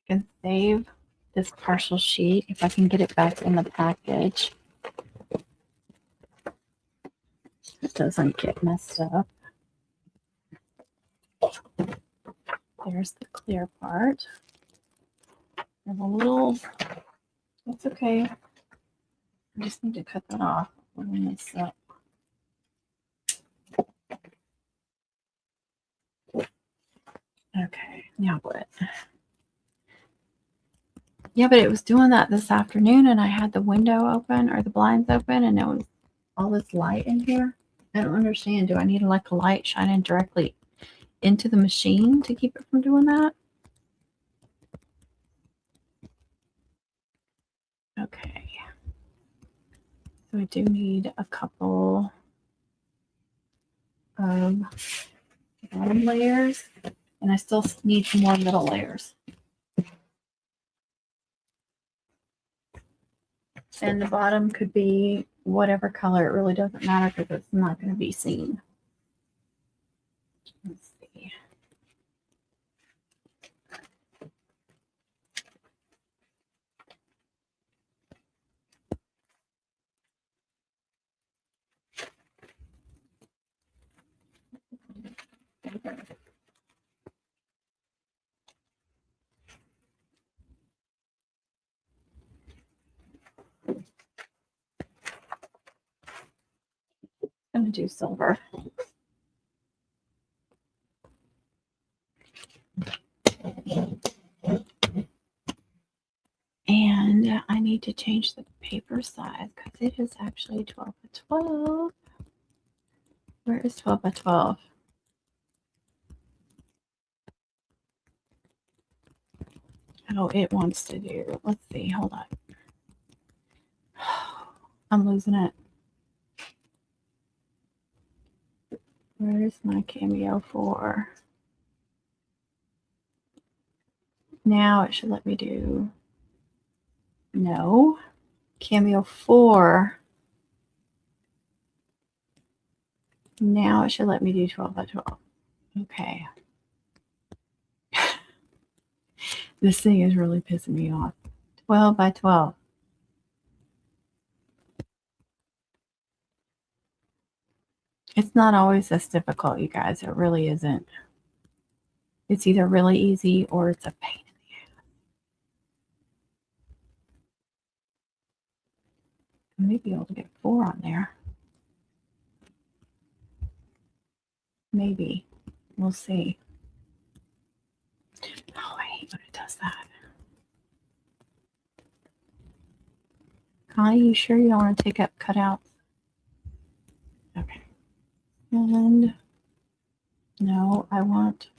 Speaker 1: can save this partial sheet if I can get it back in the package. It doesn't get messed up. There's the clear part. There's a little, that's okay. I just need to cut that off. This up. Okay, now what? Yeah, but it was doing that this afternoon and I had the window open or the blinds open and there was all this light in here. I don't understand. Do I need like a light shining directly into the machine to keep it from doing that? Okay. So I do need a couple of bottom layers and I still need some more middle layers. And the bottom could be whatever color. It really doesn't matter because it's not going to be seen. Let's see. I'm going to do silver. And I need to change the paper size because it is actually 12 by 12. Where is 12 by 12? Oh, it wants to do. Let's see. Hold on. I'm losing it. Where's my Cameo 4? Now it should let me do. No. Cameo 4. Now it should let me do 12 by 12. Okay. This thing is really pissing me off. 12 by 12. It's not always this difficult, you guys. It really isn't. It's either really easy or it's a pain in the ass. I may be able to get 4 on there. Maybe. We'll see. Oh, I hate when it does that. Connie, you sure you don't want to take up cutouts? Okay. And no, I want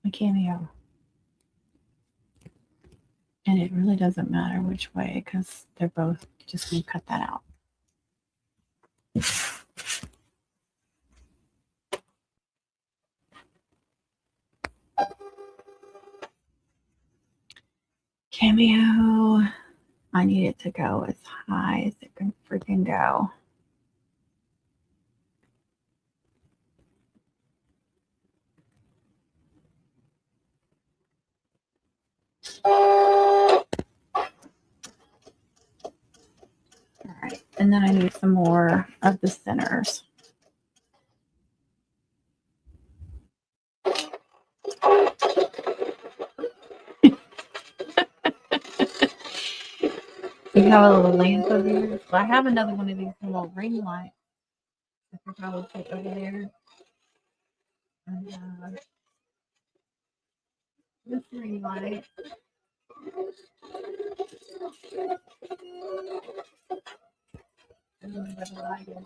Speaker 1: a Cameo. And it really doesn't matter which way because they're both just going to cut that out. Cameo. I need it to go as high as it can freaking go. All right, and then I need some more of the centers. You have a little lamp over here. I have another one of these little ring lights. I could probably put over there. And, this ring light. And then the light is.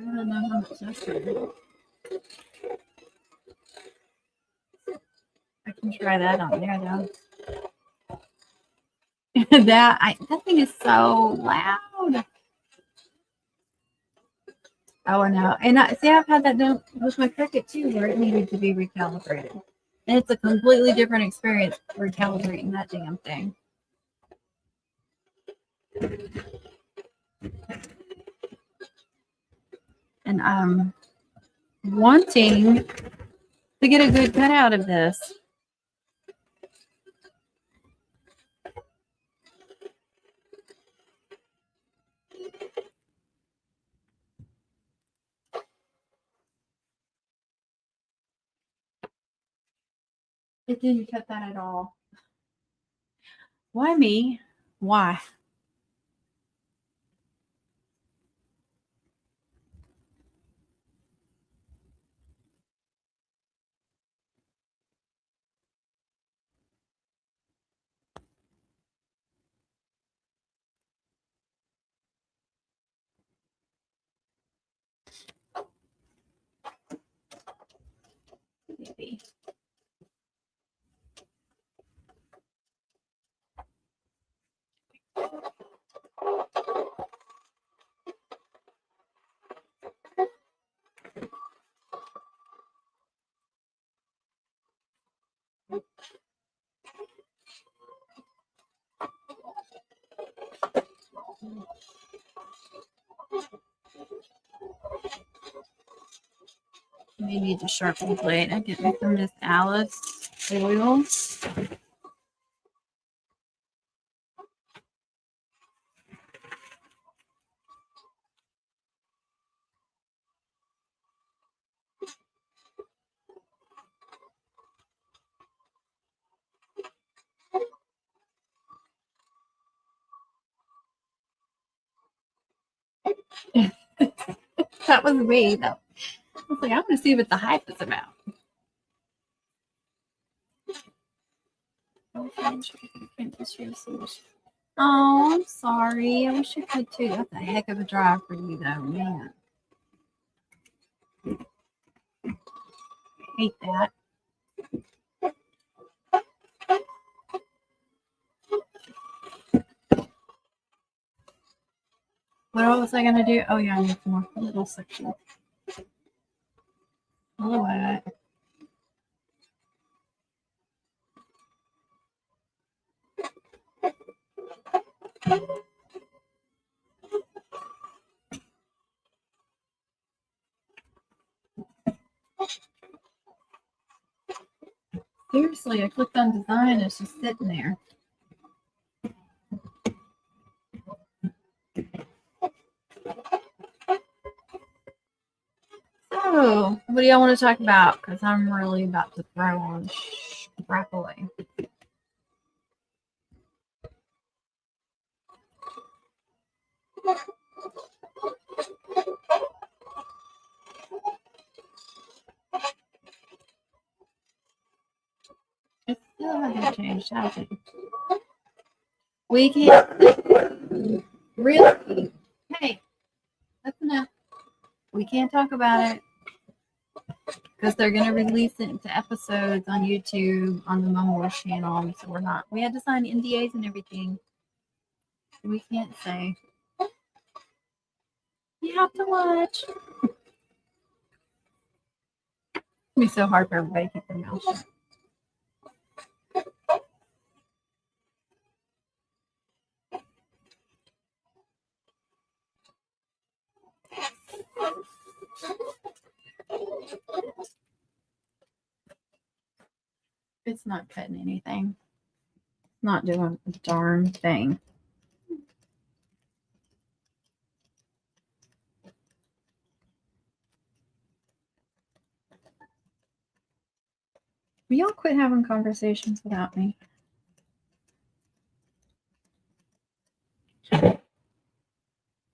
Speaker 1: I don't know how much that's going to be. I can try that on there though. That thing is so loud. Oh, I know. And see, I've had that done with my Cricut too, where it needed to be recalibrated. And it's a completely different experience recalibrating that damn thing. And I'm wanting to get a good cut out of this. It didn't cut that at all. Why me? Why? Maybe. Maybe the sharpen blade. I get me from this Alice oil. That was me, though. I was like, I'm going to see what the hype is about. Oh, I'm sorry. I wish I could too. That's a heck of a drive for you, though, man. I hate that. What was I going to do? Oh, yeah, I need more little section. All right. Seriously, I clicked on design. It's just sitting there. So, what do y'all want to talk about? Because I'm really about to throw on crap away. It still hasn't changed, has it? We can't. Really? Hey, that's enough. We can't talk about it. because they're going to release it into episodes on YouTube on the Mom Wars channel. So we had to sign NDAs and everything. We can't say. You have to watch. It's going to be so hard for everybody to keep their mouth shut. It's not cutting anything. It's not doing a darn thing. Will y'all quit having conversations without me?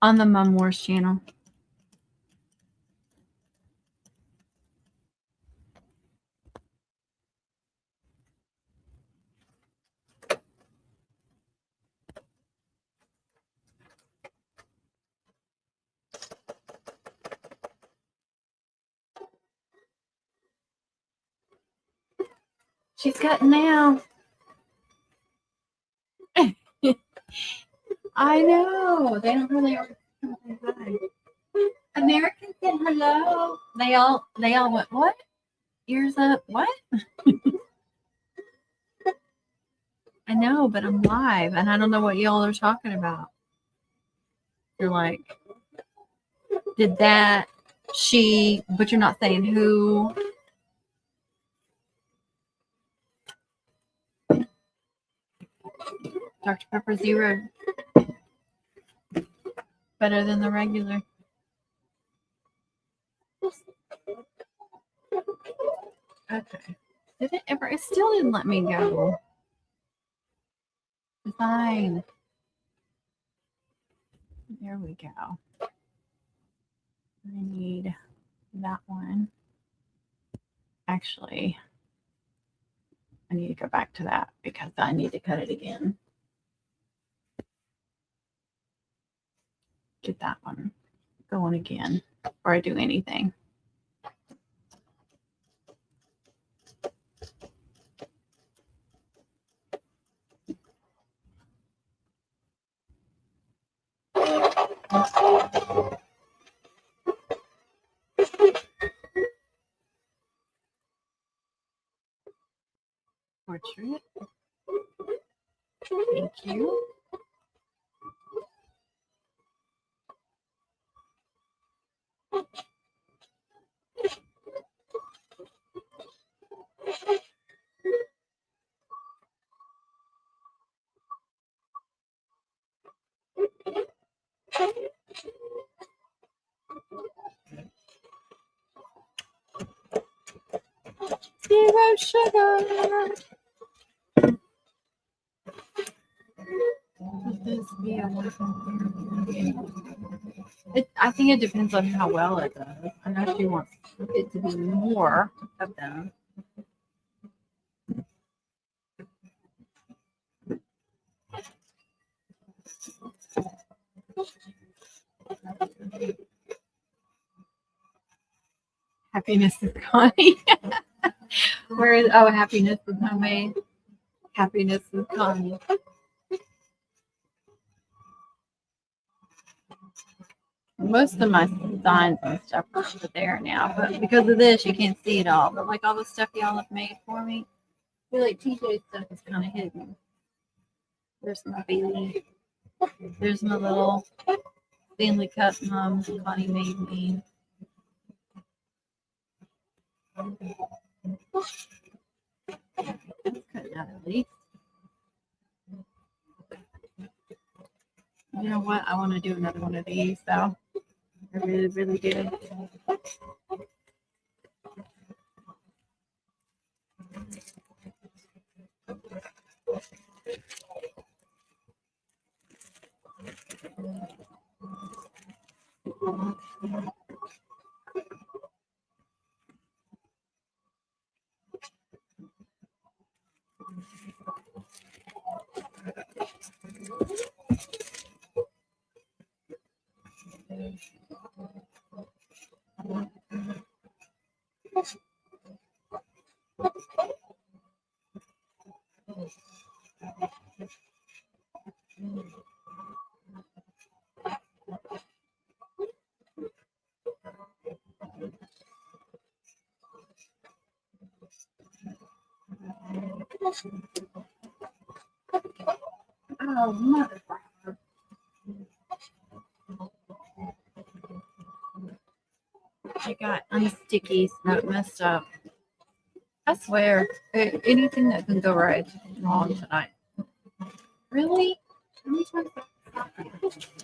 Speaker 1: On the Mom Wars channel. She's cutting now. I know. They don't really hi. Americans said hello. They all went, what? Ears up, what? I know, but I'm live and I don't know what y'all are talking about. You're like, did that, she, but you're not saying who. Dr. Pepper Zero. Better than the regular. Okay. Did it ever? It still didn't let me go. Fine. There we go. I need that one. Actually, I need to go back to that because I need to cut it again. Get that one going again before I do anything. Portrait. Thank you. Zero sugar. I think it depends on how well it does. I know she wants it to be more of them. Happiness is Connie. Where is, oh, happiness is homemade. Happiness is Connie. Most of my designs and stuff are over there now, but because of this, you can't see it all. But like all the stuff y'all have made for me, I feel like TJ stuff is kind of hidden. There's my baby. There's my little Stanley Cup mums Connie made me. That's cut out at least. You know what? I want to do another one of these, though. I really, really do. Oh, mother. I got unsticky, not messed up. I swear, anything that can go right is wrong tonight. Really? How many times have I stopped you?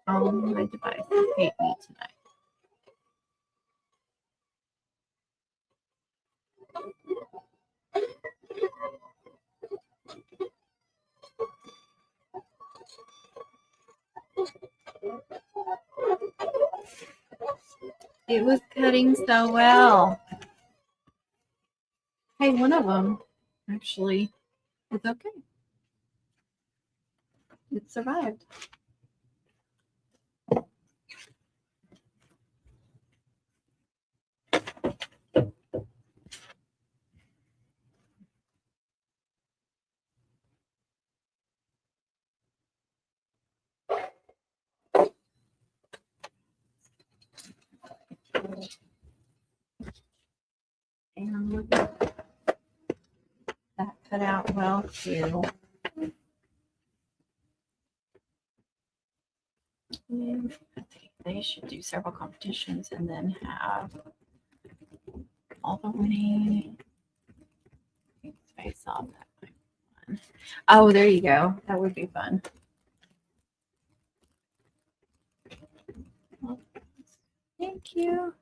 Speaker 1: All my devices hate me tonight. It was cutting so well. Hey, one of them actually is okay. It survived. And look at that cut out well too. And I think they should do several competitions and then have all the winning face off. Oh, there you go. That would be fun. Thank you.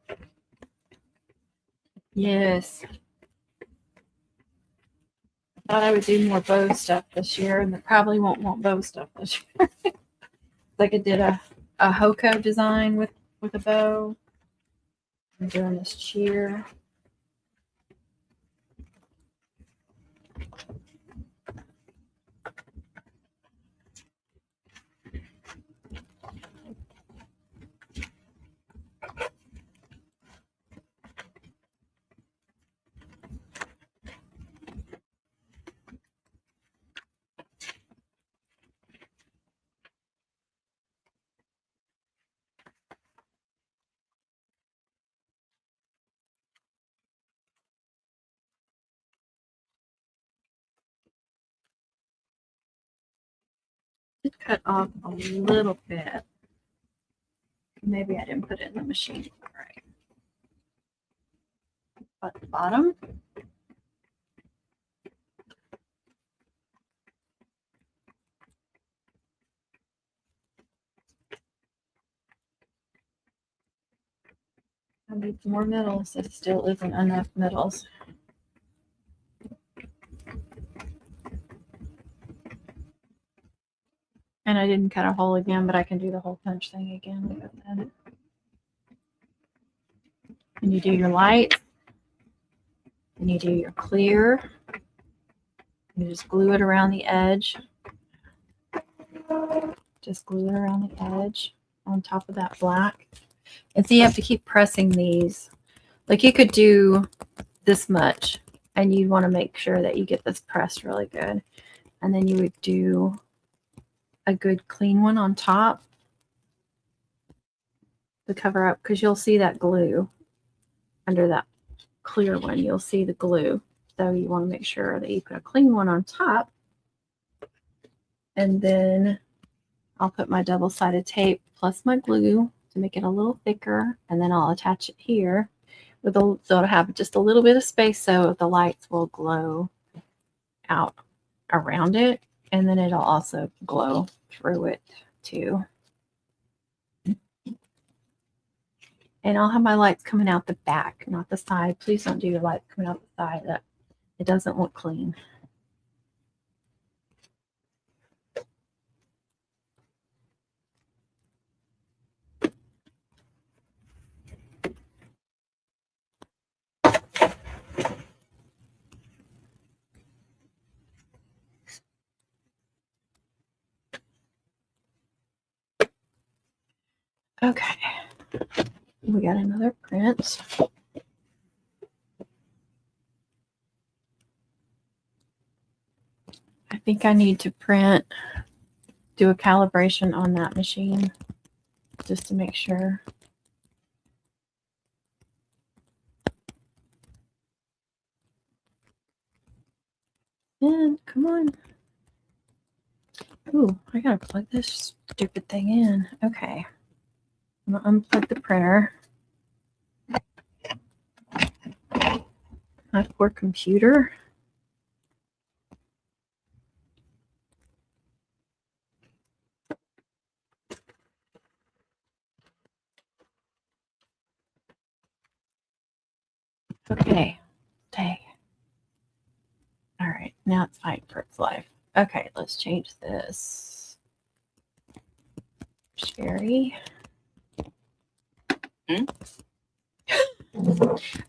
Speaker 1: Yes. I thought I would do more bow stuff this year, and I probably won't want bow stuff this year. Like I did a Hoko design with a bow. I'm doing this cheer. It cut off a little bit. Maybe I didn't put it in the machine. All right. But the bottom. I need some more middles. There still isn't enough middles. And I didn't cut a hole again, but I can do the hole punch thing again. And you do your light. And you do your clear. You just glue it around the edge. Just glue it around the edge on top of that black. And so you have to keep pressing these. Like you could do this much, and you want to make sure that you get this pressed really good. And then you would do a good clean one on top to cover up, because you'll see that glue under that clear one. You'll see the glue. So you want to make sure that you put a clean one on top. And then I'll put my double-sided tape plus my glue to make it a little thicker, and then I'll attach it here with so it'll have just a little bit of space so the lights will glow out around it, and then it'll also glow through it too. And I'll have my lights coming out the back, not the side. Please don't do your lights coming out the side. That it doesn't look clean. Okay. We got another print. I think I need to do a calibration on that machine just to make sure. And come on. Ooh, I gotta plug this stupid thing in. Okay. I'm gonna unplug the printer. My poor computer. Okay. Dang. All right. Now it's fighting for its life. Okay, let's change this. Sherry.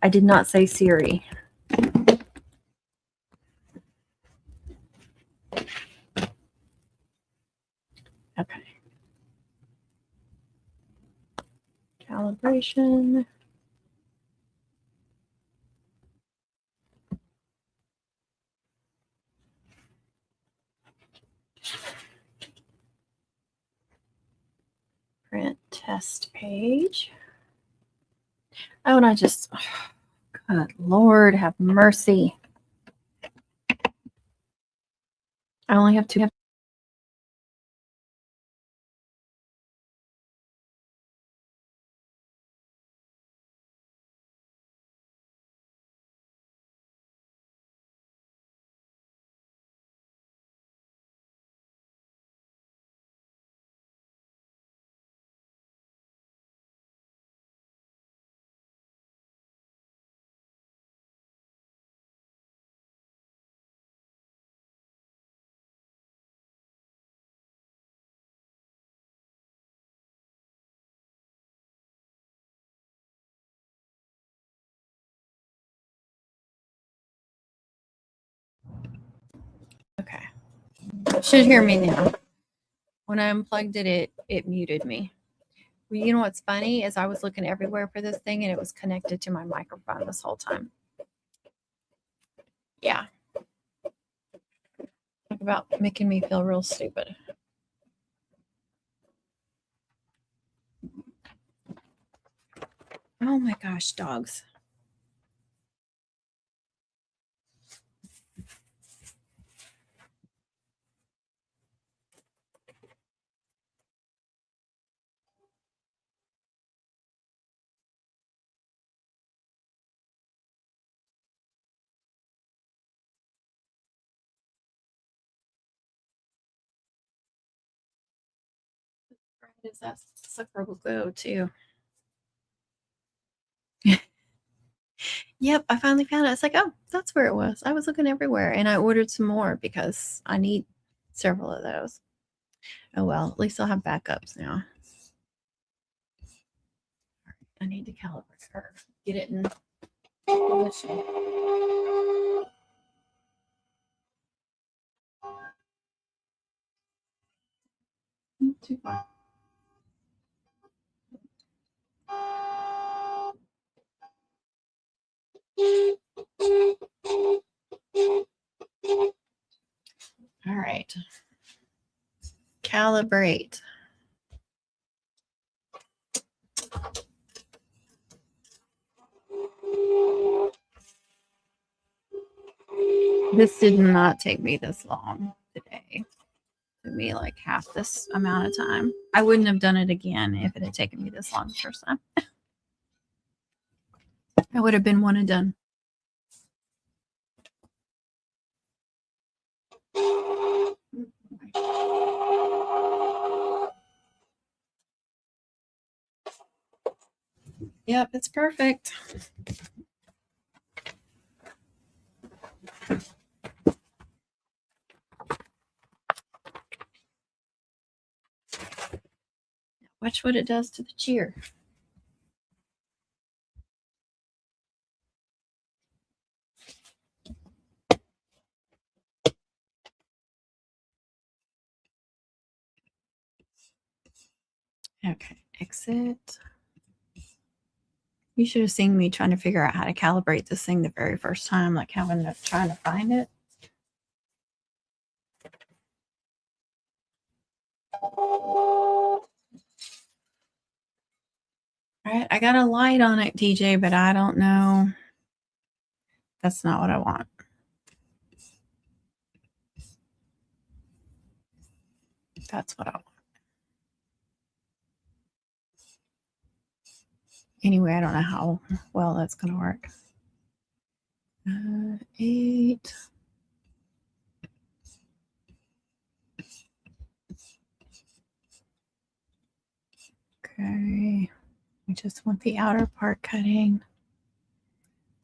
Speaker 1: I did not say Siri. Okay. Calibration. Print test page. Oh, and I just, God, Lord, have mercy. I only have two. Okay. You should hear me now. When I unplugged it, it muted me. Well, you know what's funny is I was looking everywhere for this thing and it was connected to my microphone this whole time. Yeah. Talk about making me feel real stupid. Oh my gosh, dogs. Is that sucker will go too? Yep, I finally found it. It's like, oh, that's where it was. I was looking everywhere and I ordered some more because I need several of those. Oh well, at least I'll have backups now. I need to calibrate her. Get it in position. Too far. All right. Calibrate. This did not take me this long today. It took me like half this amount of time. I wouldn't have done it again if it had taken me this long the first time. I would have been one and done. Yep, it's perfect. Watch what it does to the cheer. Okay, exit. You should have seen me trying to figure out how to calibrate this thing the very first time, like trying to find it. All right, I got a light on it, TJ, but I don't know. That's not what I want. That's what I want. Anyway, I don't know how well that's going to work. 8. Okay. We just want the outer part cutting.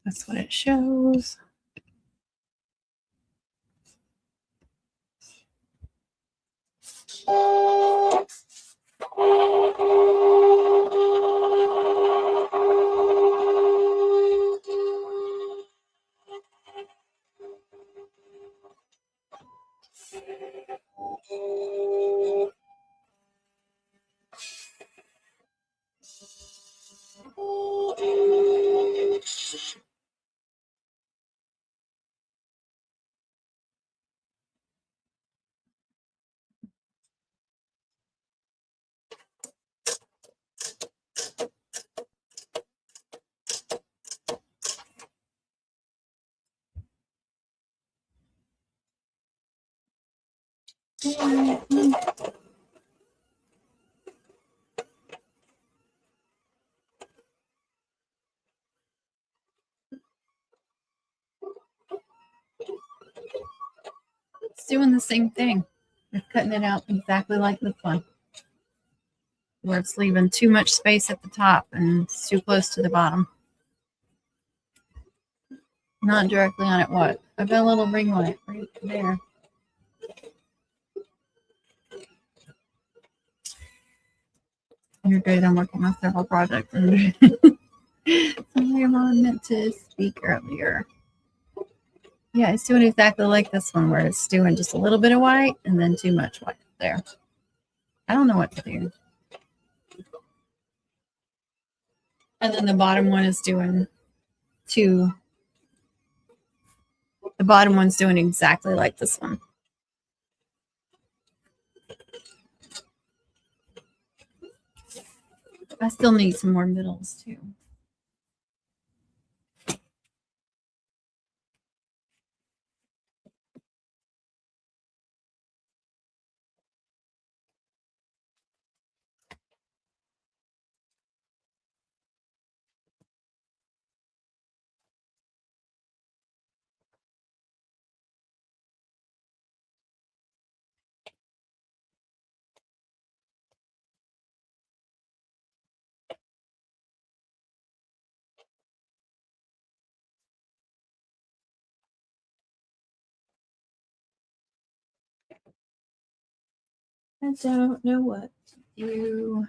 Speaker 1: That's what it shows. It's doing the same thing. It's cutting it out exactly like this one, where it's leaving too much space at the top and it's too close to the bottom. Not directly on it. What? I've got a little ring on it right there. You're good. I'm working on several projects. Somebody meant to speak earlier. Yeah, it's doing exactly like this one, where it's doing just a little bit of white and then too much white there. I don't know what to do. And then the bottom one is doing the bottom one's doing exactly like this one. I still need some more middles too. I don't know what to do.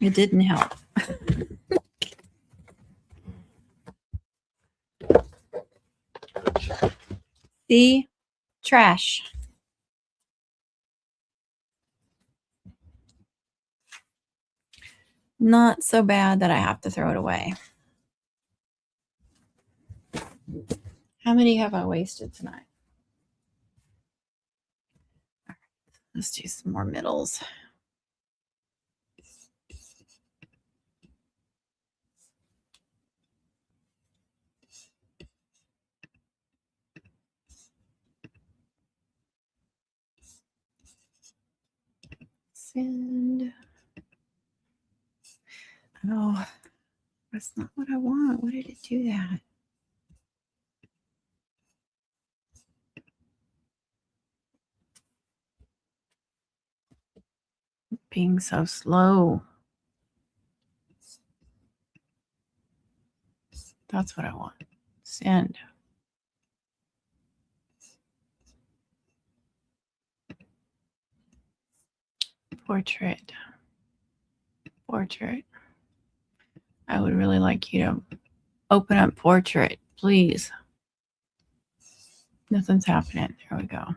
Speaker 1: It didn't help. The trash. Not so bad that I have to throw it away. How many have I wasted tonight? All right, let's do some more middles. Send. Oh, that's not what I want. Why did it do that? Being so slow. That's what I want. Send. Portrait. Portrait. I would really like you to open up portrait, please. Nothing's happening. There we go.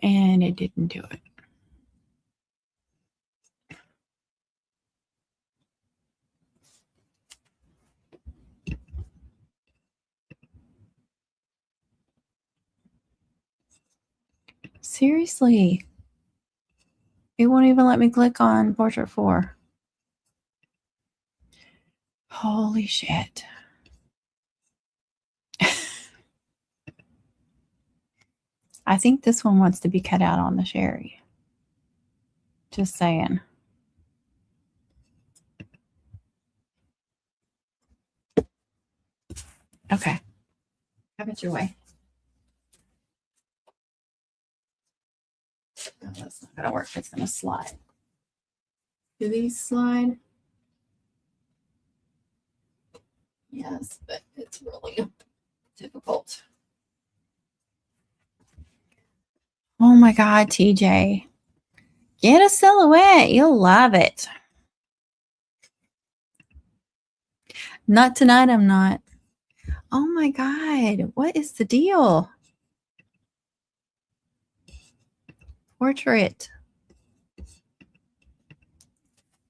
Speaker 1: And it didn't do it. Seriously. It won't even let me click on Portrait 4. Holy shit. I think this one wants to be cut out on the Sherry. Just saying. Okay. Have it your way. No, that's not going to work. It's going to slide. Do these slide? Yes, but it's really difficult. Oh my God, TJ. Get a silhouette. You'll love it. Not tonight, I'm not. Oh my God. What is the deal? Portrait.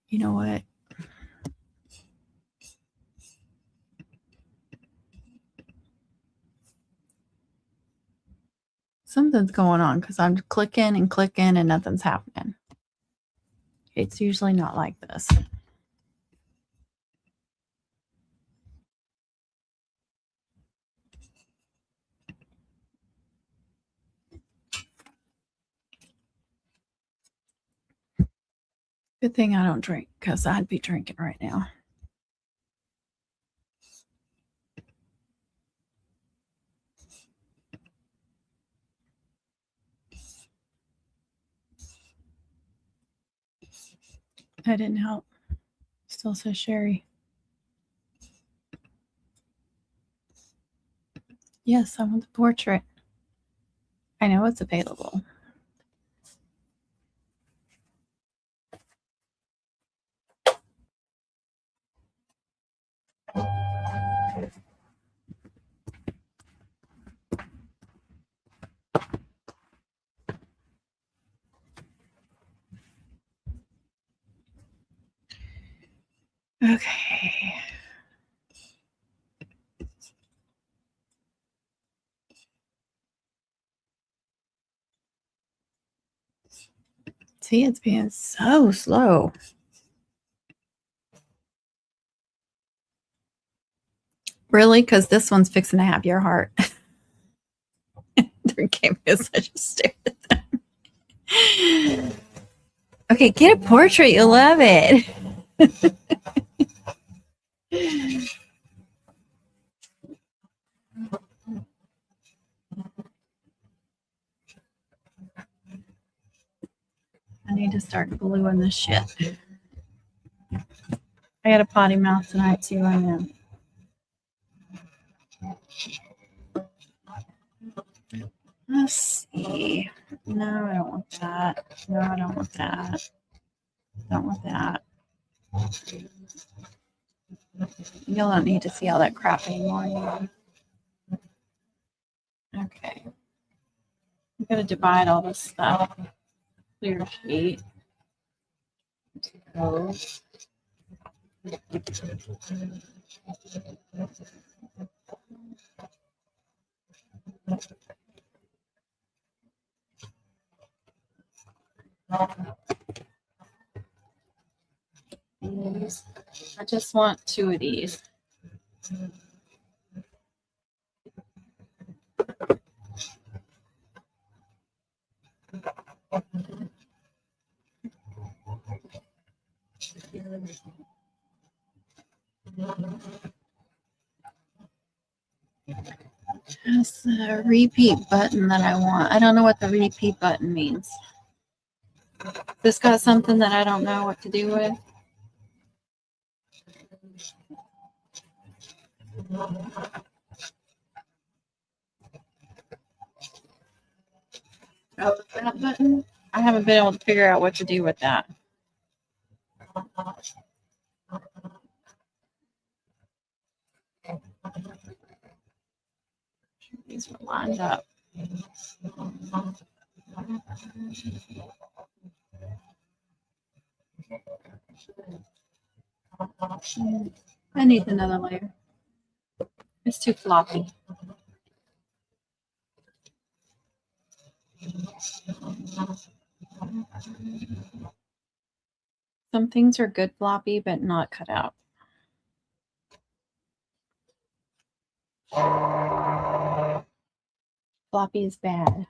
Speaker 1: You know what? Something's going on because I'm clicking and clicking and nothing's happening. It's usually not like this. Good thing I don't drink because I'd be drinking right now. That didn't help. Still says Sherry. Yes, I want the portrait. I know it's available. Okay. See, it's being so slow. Really? Because this one's fixing to have your heart. They gave me such a stare at them. Okay, get a portrait. You'll love it. I need to start gluing this shit. I got a potty mouth tonight too. I know. Let's see. No, I don't want that. No, I don't want that. Don't want that. You'll don't need to see all that crap anymore. Okay. I'm going to divide all this stuff. Clear sheet. Go. These. I just want 2 of these. That's the repeat button that I want. I don't know what the repeat button means. This got something that I don't know what to do with. Oh, that button? I haven't been able to figure out what to do with that. These were lined up. I need another layer. It's too floppy. Some things are good floppy, but not cut out. Floppy is bad.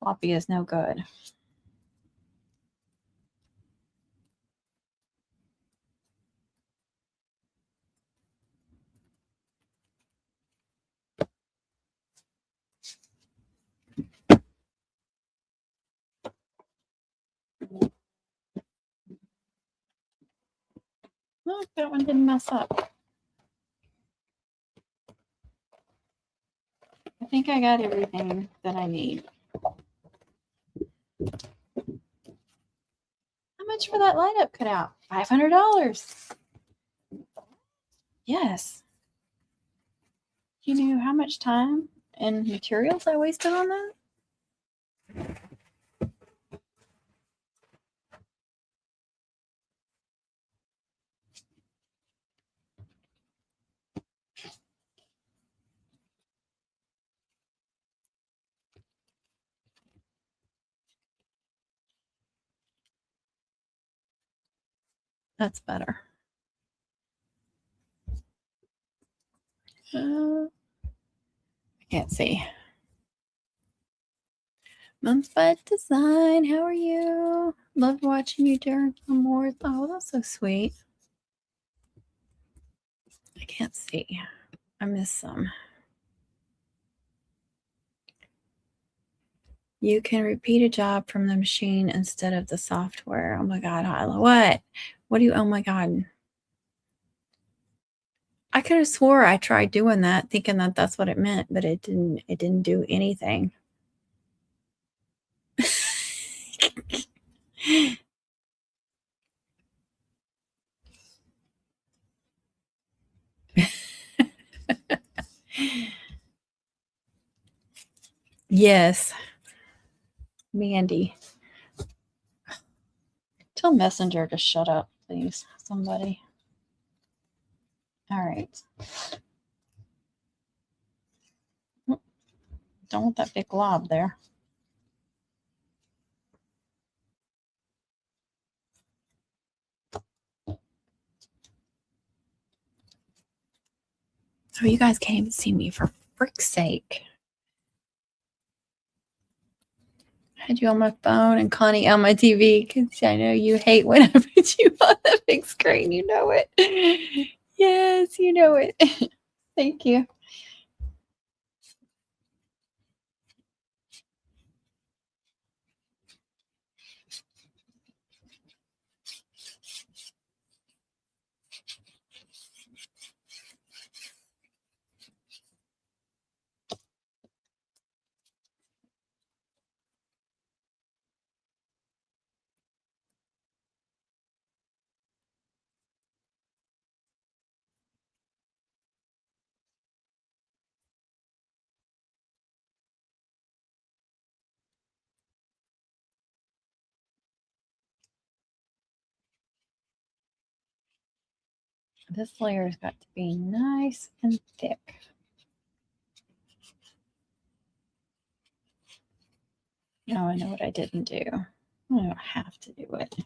Speaker 1: Floppy is no good. Look, that one didn't mess up. I think I got everything that I need. How much for that light up cutout? $500. Yes. You knew how much time and materials I wasted on that? That's better. I can't see. Mom's Bud Design, how are you? Love watching you during awards. Oh, that's so sweet. I can't see. I miss some. You can repeat a job from the machine instead of the software. Oh my God, Hyla. What? What do you, oh my God. I could have swore I tried doing that, thinking that that's what it meant, but it didn't do anything. Yes. Mandy. Tell Messenger to shut up, please. Somebody. All right. Don't want that big glob there. So you guys can't even see me, for frick's sake. I had you on my phone and Connie on my TV because I know you hate when I put you on the big screen. You know it. Yes, you know it. Thank you. This layer's got to be nice and thick. Now I know what I didn't do. I don't have to do it.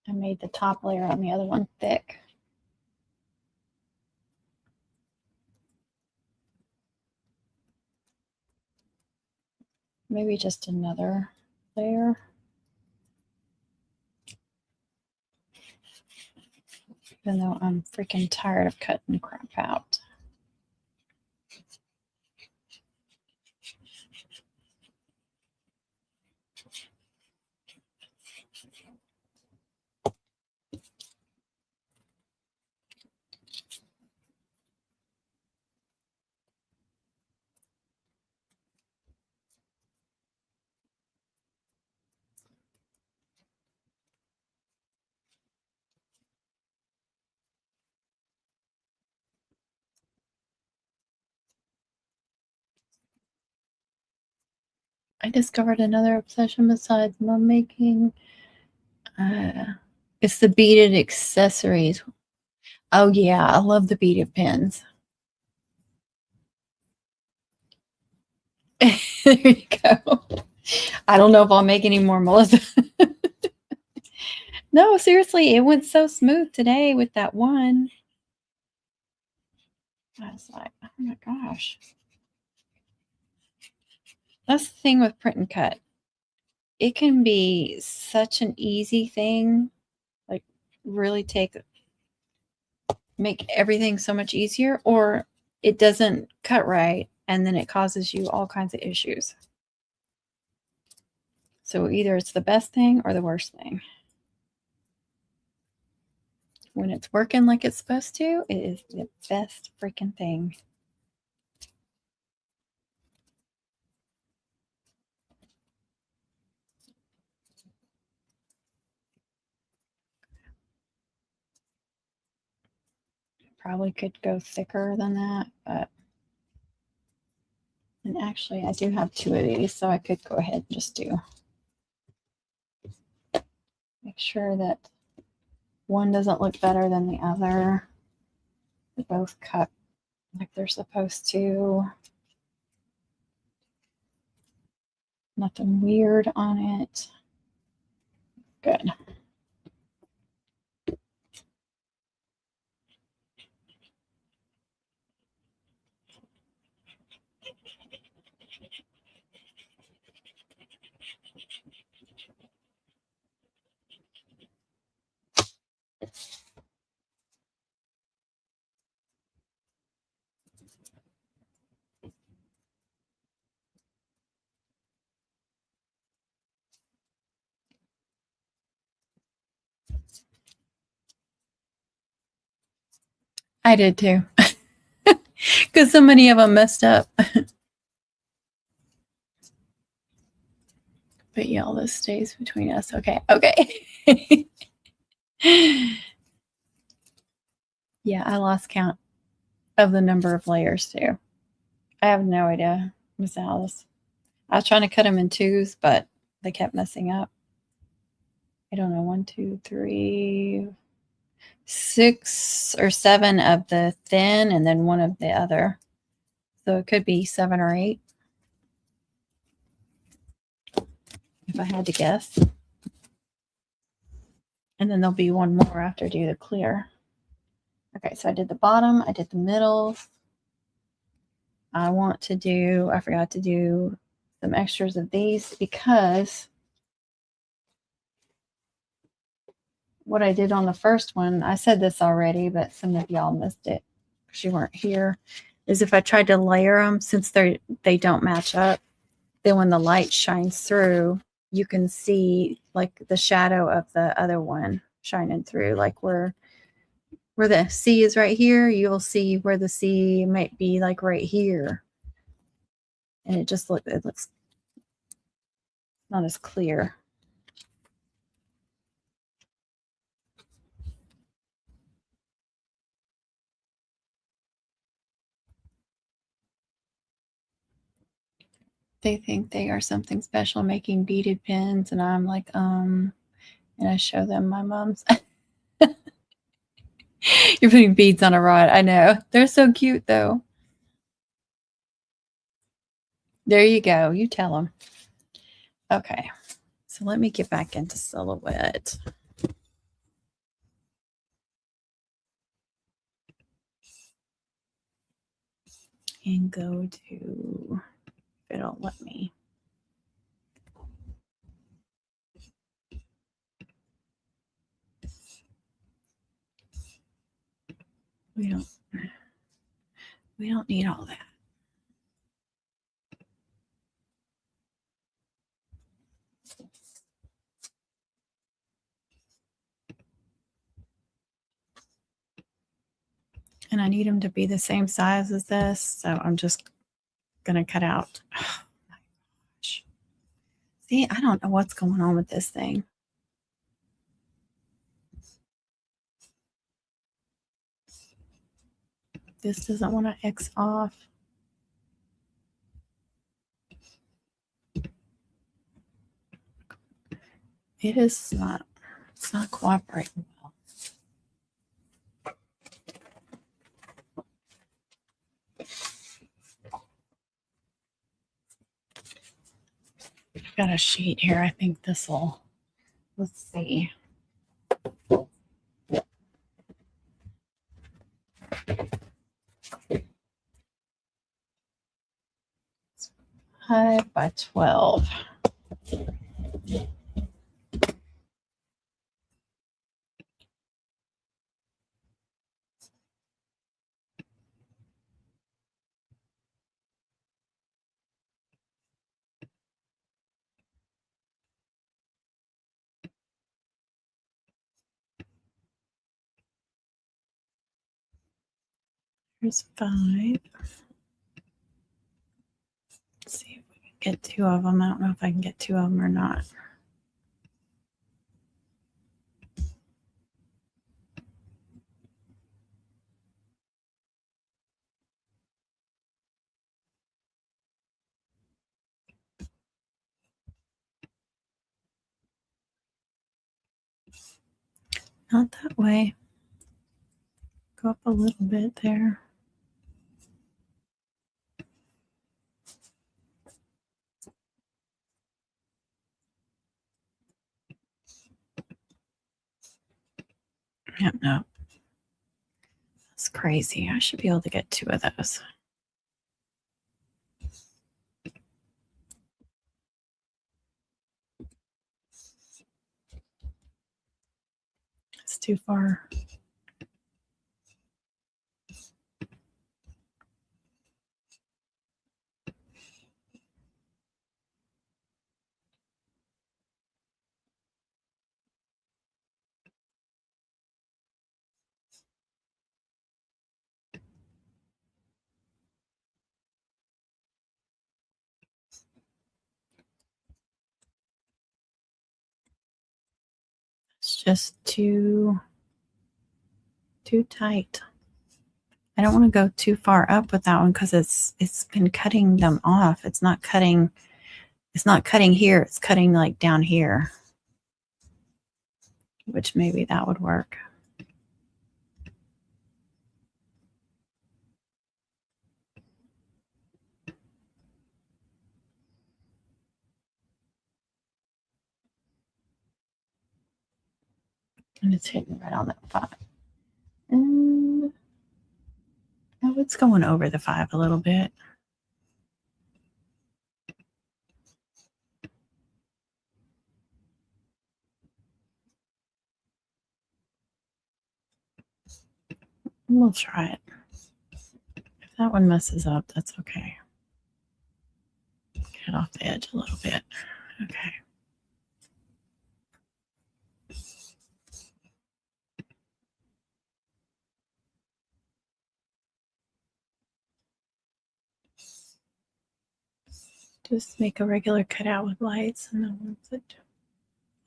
Speaker 1: I made the top layer on the other one thick. Maybe just another layer. Even though I'm freaking tired of cutting crap out. I discovered another obsession besides mom making. It's the beaded accessories. Oh yeah, I love the beaded pins. There you go. I don't know if I'll make any more, Melissa. No, seriously, it went so smooth today with that one. I was like, oh my gosh. That's the thing with print and cut. It can be such an easy thing, like really make everything so much easier, or it doesn't cut right and then it causes you all kinds of issues. So either it's the best thing or the worst thing. When it's working like it's supposed to, it is the best freaking thing. Probably could go thicker than that, but and actually I do have 2 of these, so I could go ahead and just make sure that one doesn't look better than the other. They both cut like they're supposed to. Nothing weird on it. Good. I did too. Because so many of them messed up. But yeah, all this stays between us. Okay. Okay. Yeah, I lost count of the number of layers too. I have no idea, Miss Alice. I was trying to cut them in 2s, but they kept messing up. I don't know, 1, 2, 3, 6 or 7 of the thin and then 1 of the other. So it could be 7 or 8. If I had to guess. And then there'll be 1 more after I do the clear. Okay, so I did the bottom, I did the middle. I forgot to do some extras of these because what I did on the first one, I said this already, but some of y'all missed it because you weren't here, is if I tried to layer them, since they don't match up, then when the light shines through, you can see like the shadow of the other one shining through, like where the C is right here, you'll see where the C might be like right here. And it looks not as clear. They think they are something special making beaded pins, and I'm like, and I show them my mom's. You're putting beads on a rod. I know. They're so cute, though. There you go. You tell them. Okay. So let me get back into silhouette. And go to, if it'll let me. We don't need all that. And I need them to be the same size as this, so I'm just going to cut out. Oh my gosh. See, I don't know what's going on with this thing. This doesn't want to X off. It's not cooperating well. got a sheet here. I think this will, let's see. It's 5 by 12. Here's 5. Let's see if we can get 2 of them. I don't know if I can get 2 of them or not. Not that way. Go up a little bit there. Yep, no. That's crazy. I should be able to get 2 of those. It's too far. It's just too tight. I don't want to go too far up with that one because it's been cutting them off. It's not cutting here. It's cutting like down here, which maybe that would work. And it's hitting right on that 5. And oh, it's going over the 5 a little bit. We'll try it. If that one messes up, that's okay. Get off the edge a little bit. Okay. Just make a regular cutout with lights and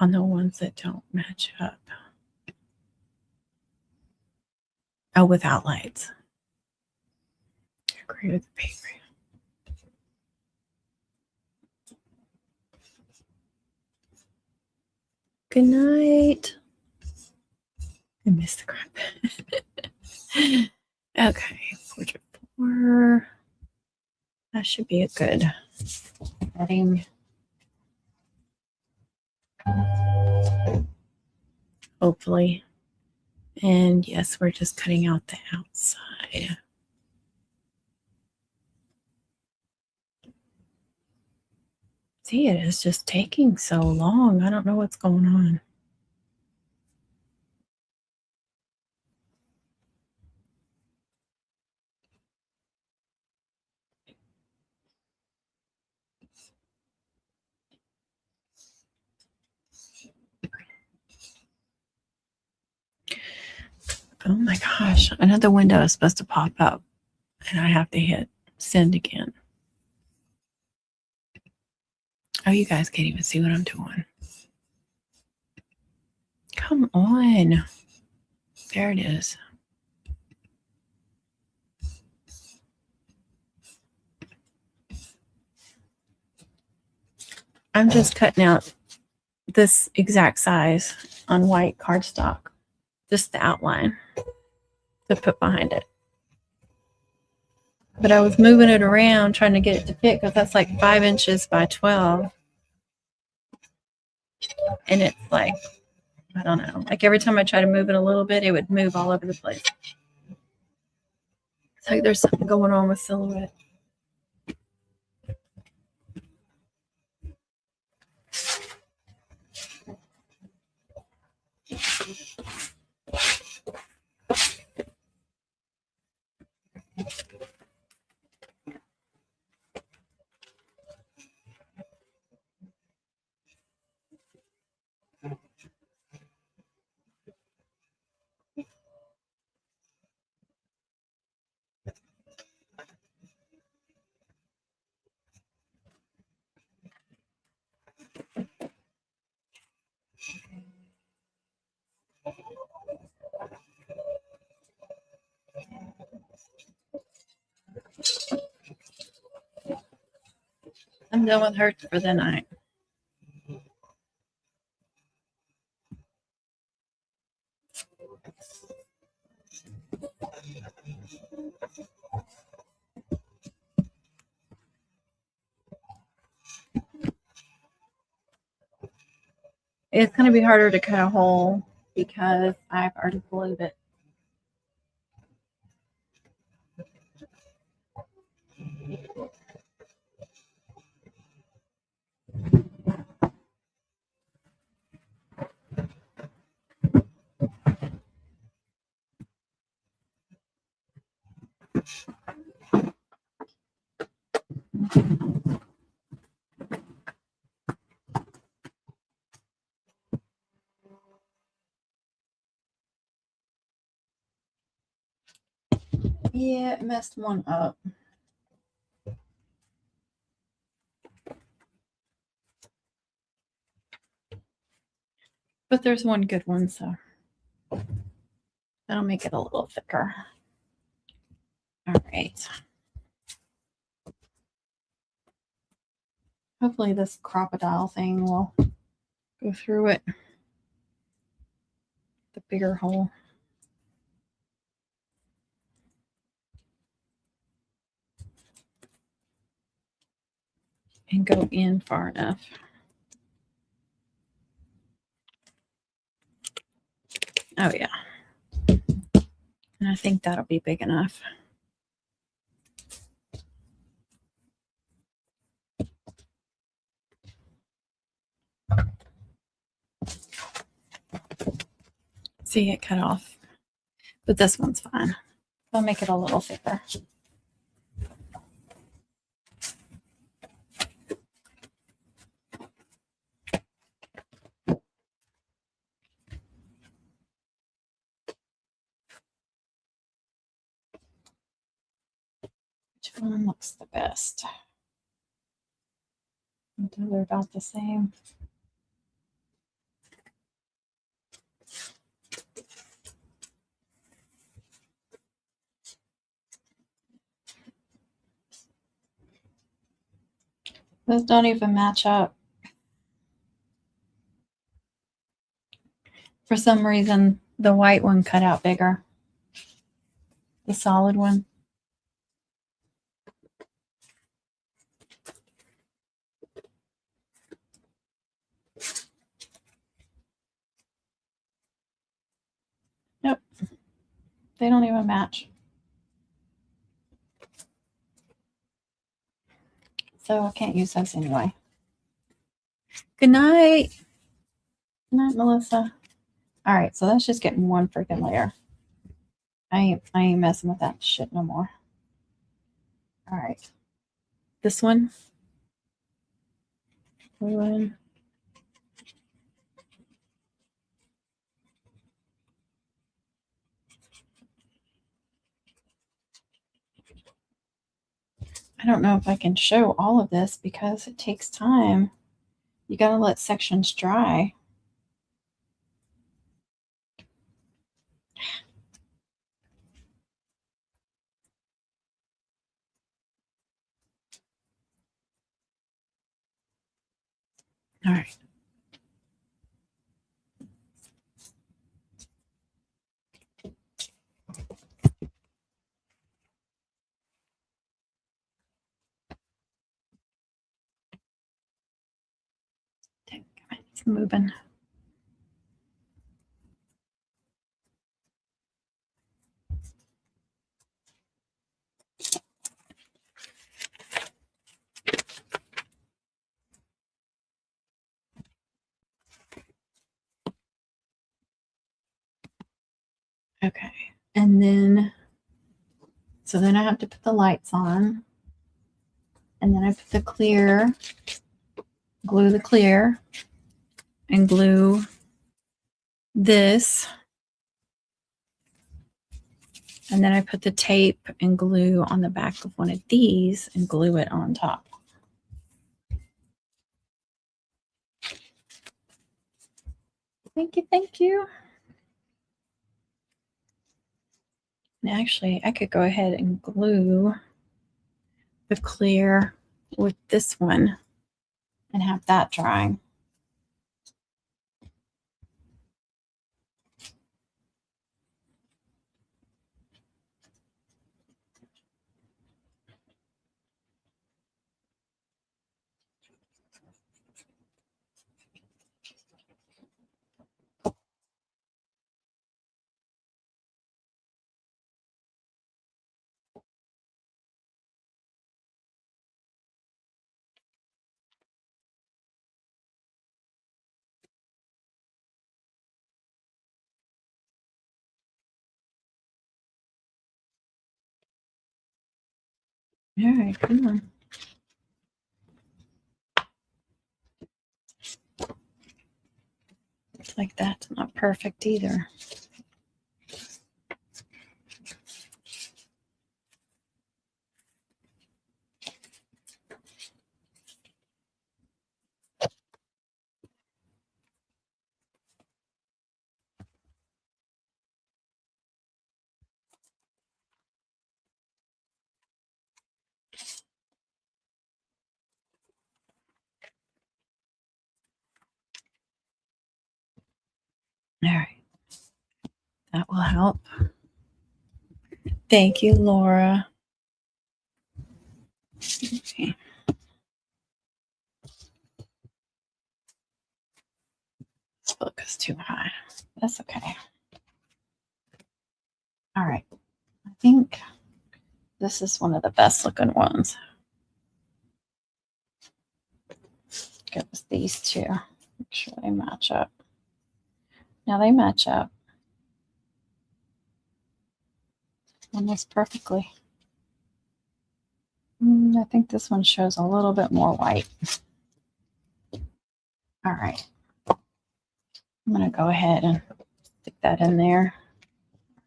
Speaker 1: on the ones that don't match up. Oh, without lights. I agree with the paper. Good night. I missed the crap. Okay, portrait 4. That should be a good setting. Hopefully. And yes, we're just cutting out the outside. See, it is just taking so long. I don't know what's going on. Oh my gosh, another window is supposed to pop up and I have to hit send again. Oh, you guys can't even see what I'm doing. Come on. There it is. I'm just cutting out this exact size on white cardstock, just the outline to put behind it. But I was moving it around trying to get it to fit because that's like 5 inches by 12. And it's like, I don't know, like every time I try to move it a little bit, it would move all over the place. It's like there's something going on with Silhouette. I'm done with her for the night. It's going to be harder to cut a hole because I've already glued it. Yeah, it messed one up. But there's one good one, so that'll make it a little thicker. All right. Hopefully this crocodile thing will go through it. The bigger hole. And go in far enough. Oh yeah. And I think that'll be big enough. See, it cut off. But this one's fine. I'll make it a little thicker. Which one looks the best? Until they're about the same. Those don't even match up. For some reason, the white one cut out bigger. The solid one. Nope. They don't even match. So I can't use those anyway. Good night. Good night, Melissa. All right, so that's just getting one freaking layer. I ain't messing with that shit no more. All right. This one. Glue in. I don't know if I can show all of this because it takes time. You got to let sections dry. All right. It's moving. Okay. And then, so then I have to put the lights on. And then I put the clear, glue the clear, and glue this. And then I put the tape and glue on the back of one of these and glue it on top. Thank you, thank you. And actually, I could go ahead and glue the clear with this one and have that drying. All right, come on. It's like that's not perfect either. All right. That will help. Thank you, Laura. Okay. This book is too high. That's okay. All right. I think this is one of the best looking ones. It was these two. Make sure they match up. Now they match up almost perfectly. I think this one shows a little bit more white. All right. I'm going to go ahead and stick that in there.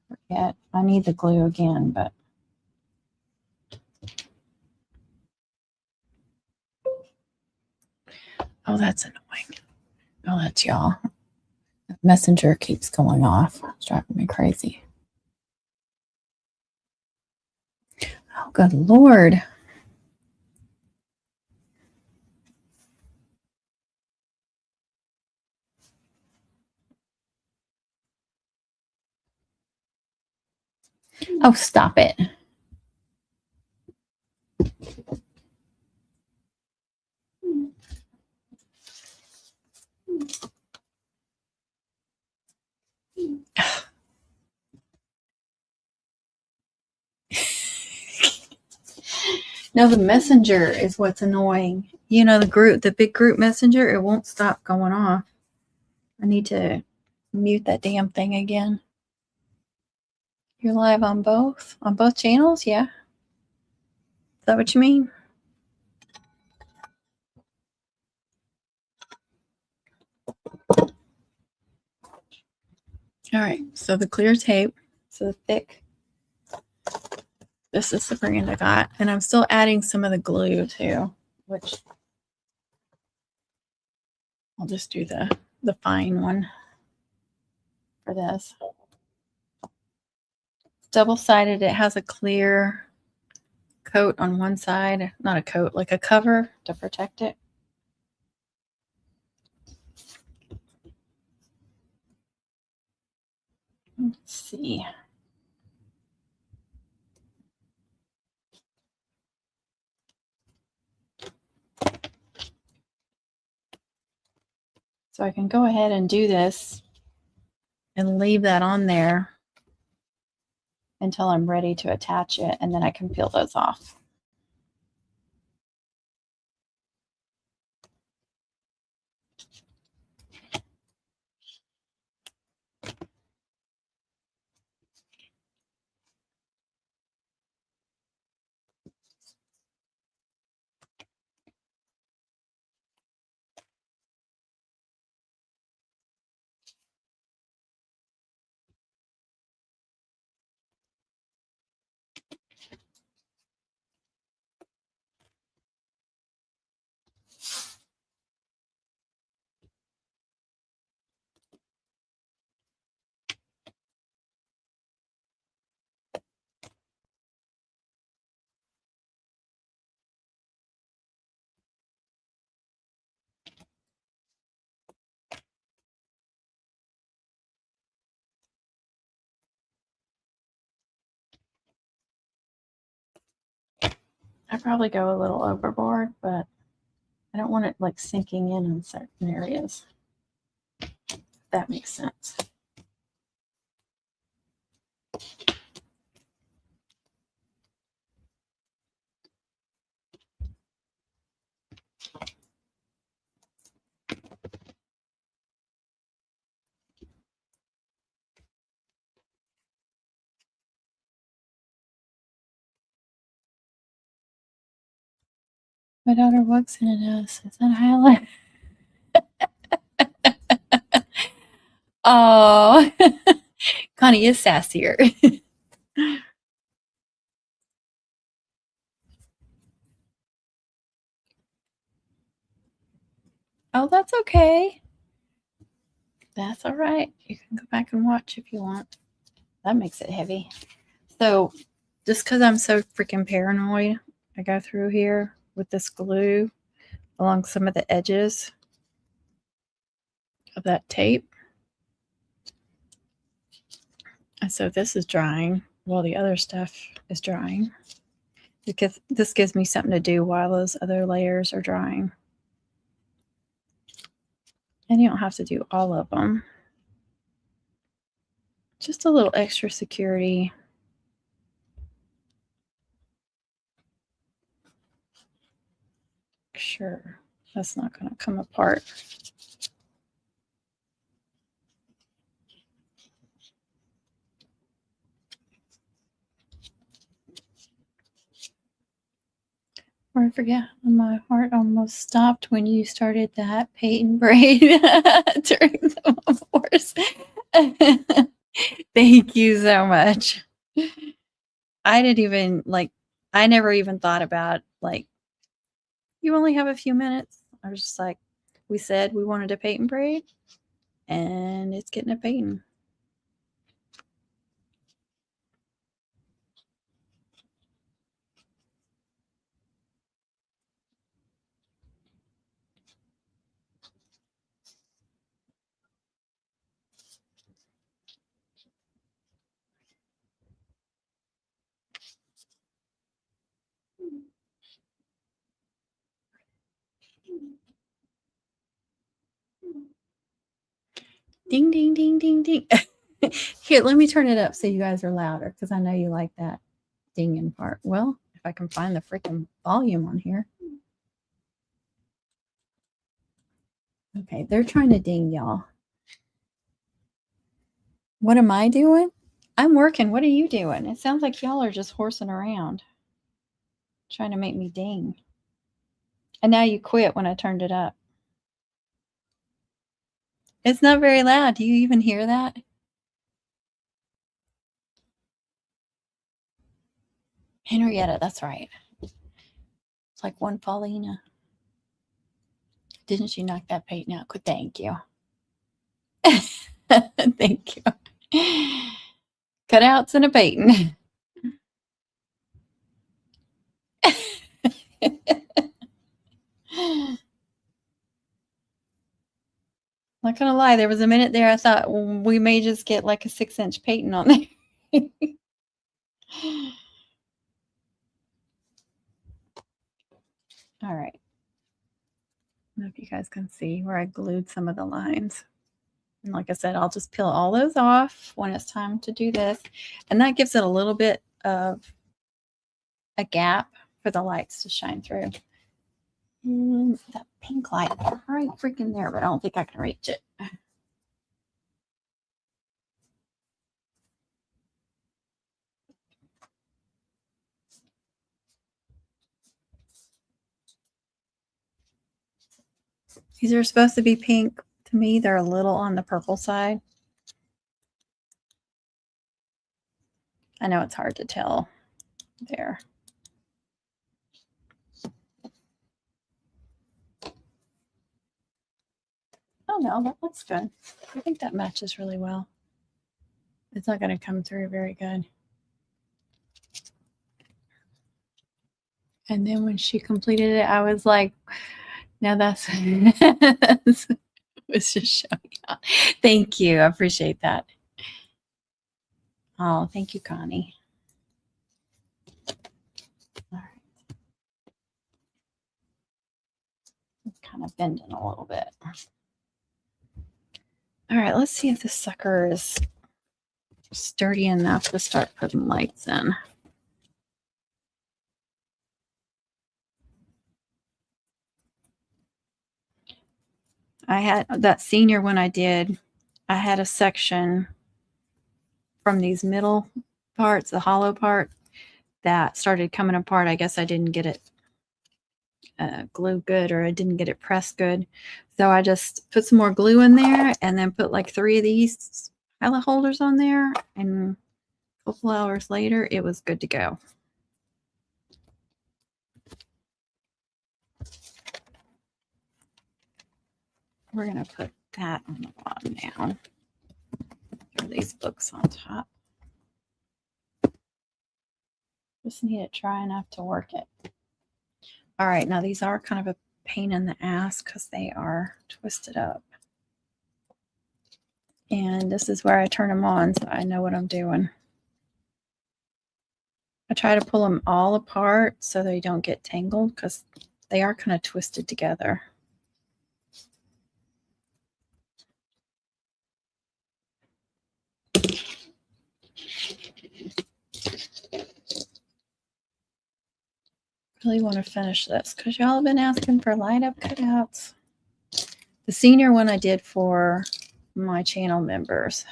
Speaker 1: Forget. I need the glue again, but oh, that's annoying. Oh, that's y'all. The messenger keeps going off. It's driving me crazy. Oh, good Lord. Oh, stop it. No, the messenger is what's annoying. You know, the big group messenger, it won't stop going off. I need to mute that damn thing again. You're live on both channels? Yeah. Is that what you mean? All right. So the clear tape, so thick. This is the brand I got. And I'm still adding some of the glue too, which I'll just do the fine one for this. Double-sided. It has a clear coat on one side. Not a coat, like a cover to protect it. Let's see. So I can go ahead and do this and leave that on there until I'm ready to attach it, and then I can peel those off. I probably go a little overboard, but I don't want it like sinking in certain areas. If that makes sense. My daughter walks in and asks, "Is that highlight?" Oh, Connie is sassier. Oh, that's okay. That's all right. You can go back and watch if you want. That makes it heavy. So just because I'm so freaking paranoid, I go through here with this glue along some of the edges of that tape. And so this is drying while the other stuff is drying. Because this gives me something to do while those other layers are drying. And you don't have to do all of them. Just a little extra security. Sure, that's not going to come apart. Or I forget, my heart almost stopped when you started that paint braid during the force. Thank you so much. I didn't even I never even thought about you only have a few minutes. I was just like, we said we wanted a paint braid, and it's getting a paint. Ding, ding, ding, ding, ding. Here, let me turn it up so you guys are louder, because I know you like that dinging part. Well, if I can find the freaking volume on here. Okay, they're trying to ding, y'all. What am I doing? I'm working. What are you doing? It sounds like y'all are just horsing around, trying to make me ding. And now you quit when I turned it up. It's not very loud. Do you even hear that? Henrietta, that's right. It's like one Paulina. Didn't she knock that paint out? Good, thank you. Thank you. Cutouts and a painting. Not gonna lie, there was a minute there I thought, well, we may just get like a 6-inch painting on there. All right. don't know if you guys can see where I glued some of the lines. And like I said, I'll just peel all those off when it's time to do this. And that gives it a little bit of a gap for the lights to shine through. And that pink light right freaking there, but I don't think I can reach it. These are supposed to be pink. To me, they're a little on the purple side. I know it's hard to tell there. Oh no, that looks good. I think that matches really well. It's not going to come through very good. And then when she completed it, I was like, now that's was just showing out. Thank you. I appreciate that. Oh, thank you, Connie. All right. I'm kind of bending a little bit. All right, let's see if this sucker is sturdy enough to start putting lights in. I had that senior one I did, I had a section from these middle parts, the hollow part, that started coming apart. I guess I didn't get it glued good, or I didn't get it pressed good. So I just put some more glue in there and then put like 3 of these highlight holders on there. And a couple hours later, it was good to go. We're going to put that on the bottom now. Throw these books on top. Just need it dry enough to work it. All right, now these are kind of a pain in the ass because they are twisted up. And this is where I turn them on, so I know what I'm doing. I try to pull them all apart so they don't get tangled because they are kind of twisted together. Really want to finish this because y'all have been asking for light up cutouts. The senior one I did for my channel members.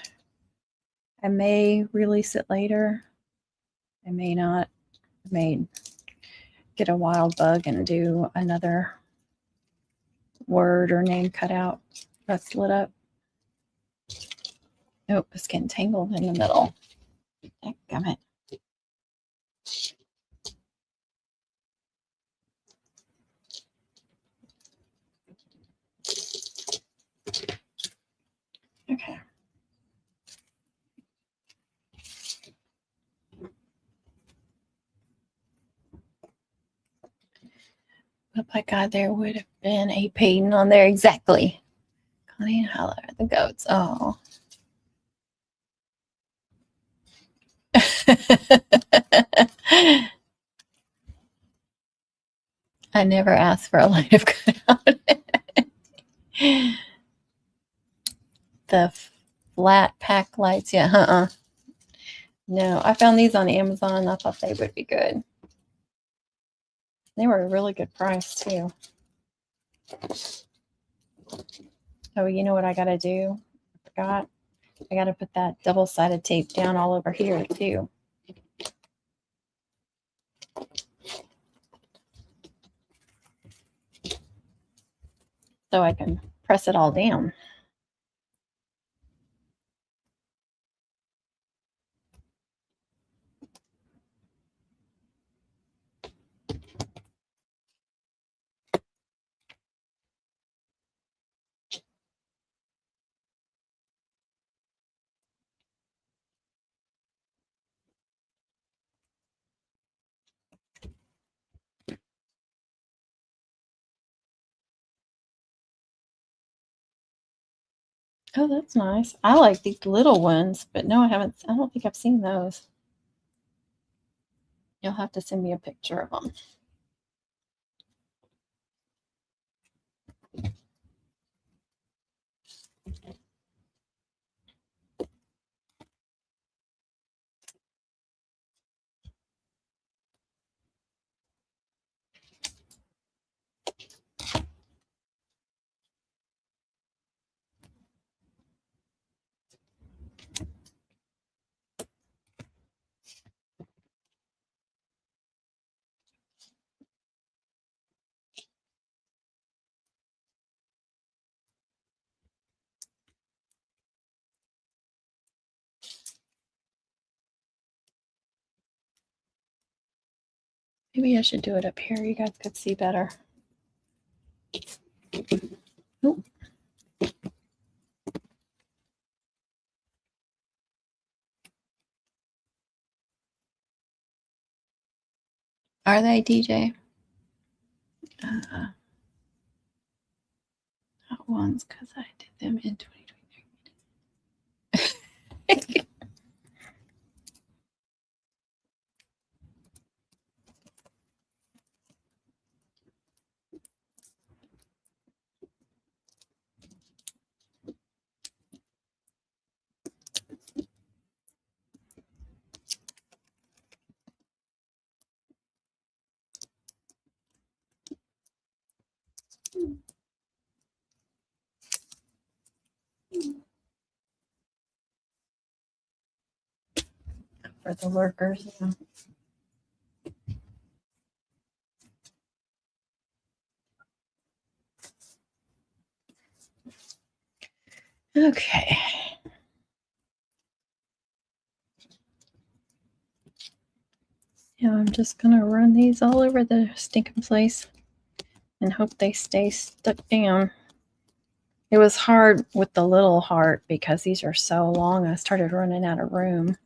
Speaker 1: I may release it later. I may not. I may get a wild bug and do another word or name cutout that's lit up. Nope, it's getting tangled in the middle. Dadgummit. Okay. Oh my God, there would have been a painting on there. Exactly. Connie and Holler at the goats. Oh. I never asked for a light of cutout. The flat pack lights. Yeah, No, I found these on Amazon. I thought they would be good. They were a really good price, too. Oh, you know what I got to do? I forgot. I got to put that double-sided tape down all over here, too. So I can press it all down. Oh, that's nice. I like these little ones, but no, I haven't. I don't think I've seen those. You'll have to send me a picture of them. Maybe I should do it up here. You guys could see better. Oop. Are they, DJ? Not ones, because I did them in 2023. For the lurkers. Okay. Yeah, I'm just going to run these all over the stinking place and hope they stay stuck down. It was hard with the little heart because these are so long. I started running out of room.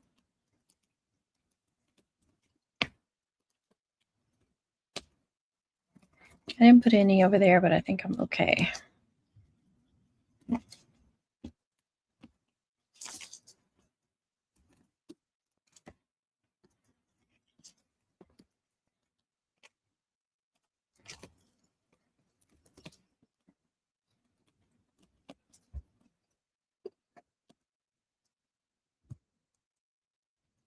Speaker 1: I didn't put any over there, but I think I'm okay.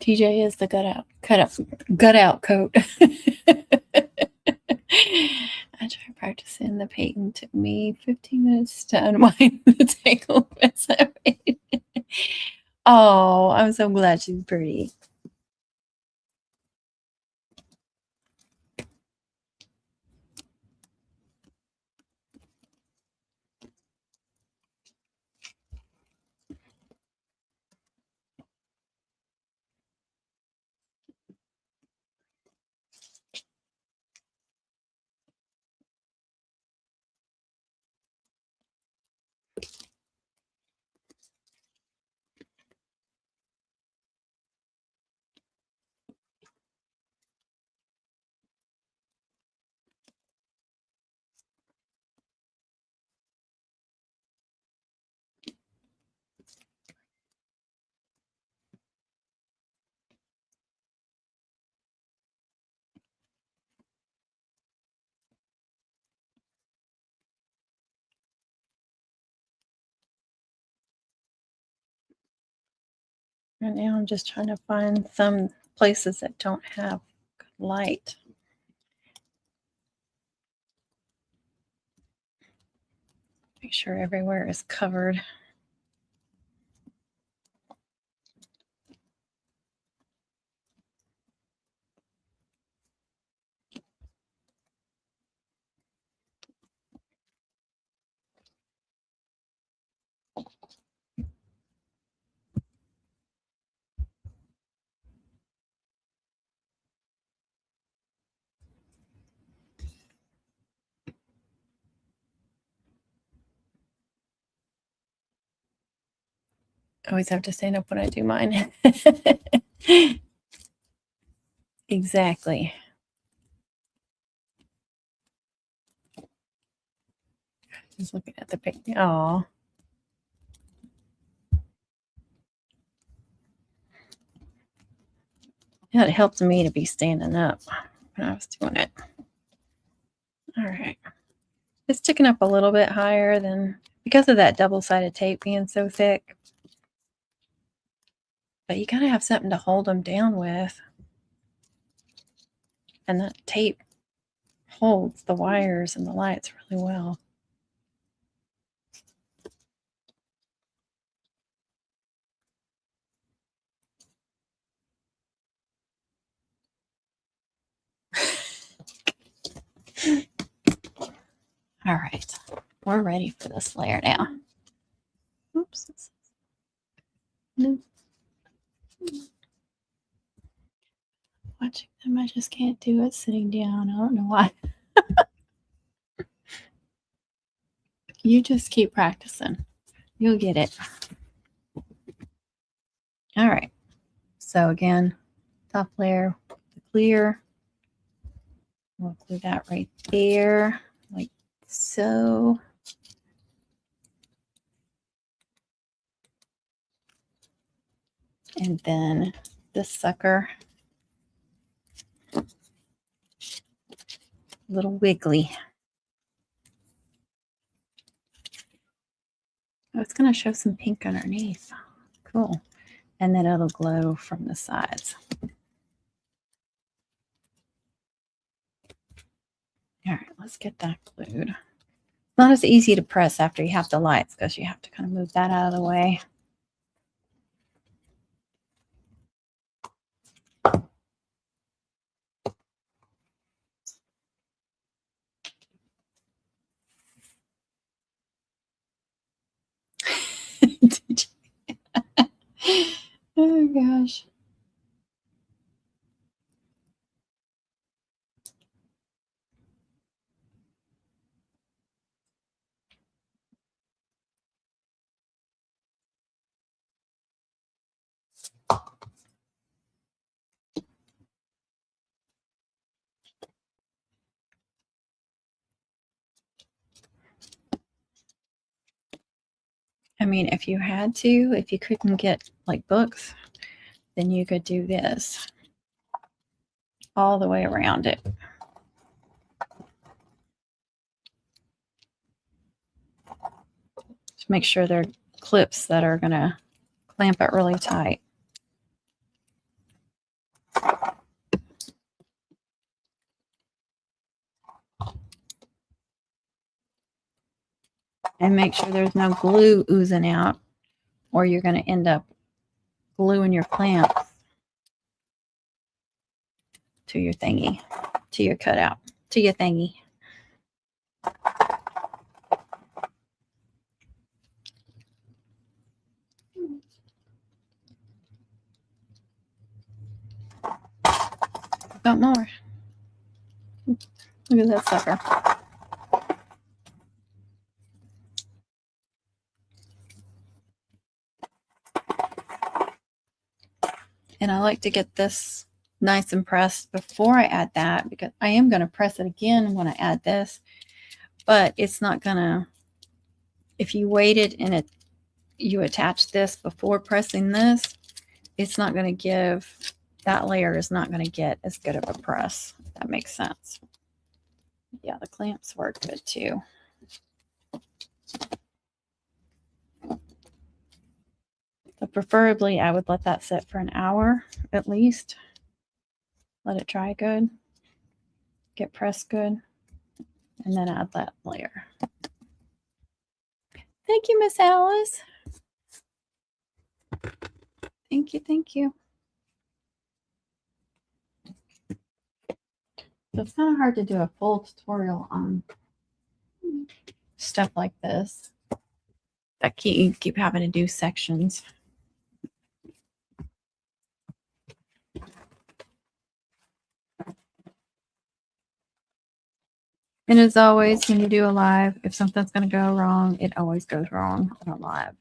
Speaker 1: TJ is the gut out coat. I tried practicing the paint. Took me 15 minutes to unwind the tangle mess I made. Oh, I'm so glad she's pretty. Right now I'm just trying to find some places that don't have good light. Make sure everywhere is covered. I always have to stand up when I do mine. Exactly. Just looking at the picture. Oh. Yeah, it helped me to be standing up when I was doing it. All right. It's sticking up a little bit higher than because of that double-sided tape being so thick. But you gotta have something to hold them down with. And that tape holds the wires and the lights really well. All right, we're ready for this layer now. Oops. No. watching them. I just can't do it sitting down. I don't know why. You just keep practicing. You'll get it. All right. So again, top layer, the clear. We'll glue that right there, like so. And then this sucker, a little wiggly. Oh, it's going to show some pink underneath. Cool. And then it'll glow from the sides. All right, let's get that glued. It's not as easy to press after you have the lights because you have to kind of move that out of the way. Oh gosh. I mean, if you had to, if you couldn't get like books, then you could do this all the way around it. Just make sure they're clips that are going to clamp it really tight. And make sure there's no glue oozing out, or you're going to end up gluing your clamps to your thingy, to your cutout, to your thingy. Got more. Look at that sucker. And I like to get this nice and pressed before I add that, because I am going to press it again when I add this, but it's not going to, if you waited and you attach this before pressing this, it's not going to give, that layer is not going to get as good of a press. If that makes sense. Yeah, the clamps work good too. So preferably I would let that sit for an hour at least. Let it dry good, get pressed good, and then add that layer. Thank you, Miss Alice. Thank you, thank you. So it's kind of hard to do a full tutorial on stuff like this. That you keep having to do sections. And as always, when you do a live, if something's going to go wrong, it always goes wrong on a live.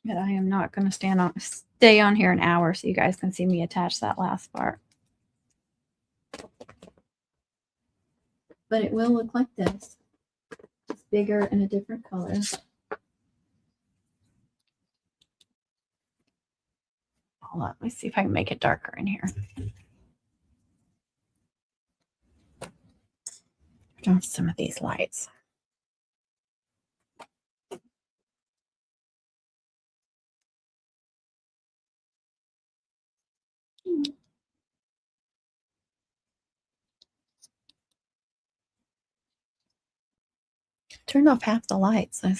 Speaker 1: But I am not going to stay on here an hour so you guys can see me attach that last part. But it will look like this. It's bigger and a different color. Hold on, let me see if I can make it darker in here. Turn off some of these lights. Turned off half the lights. I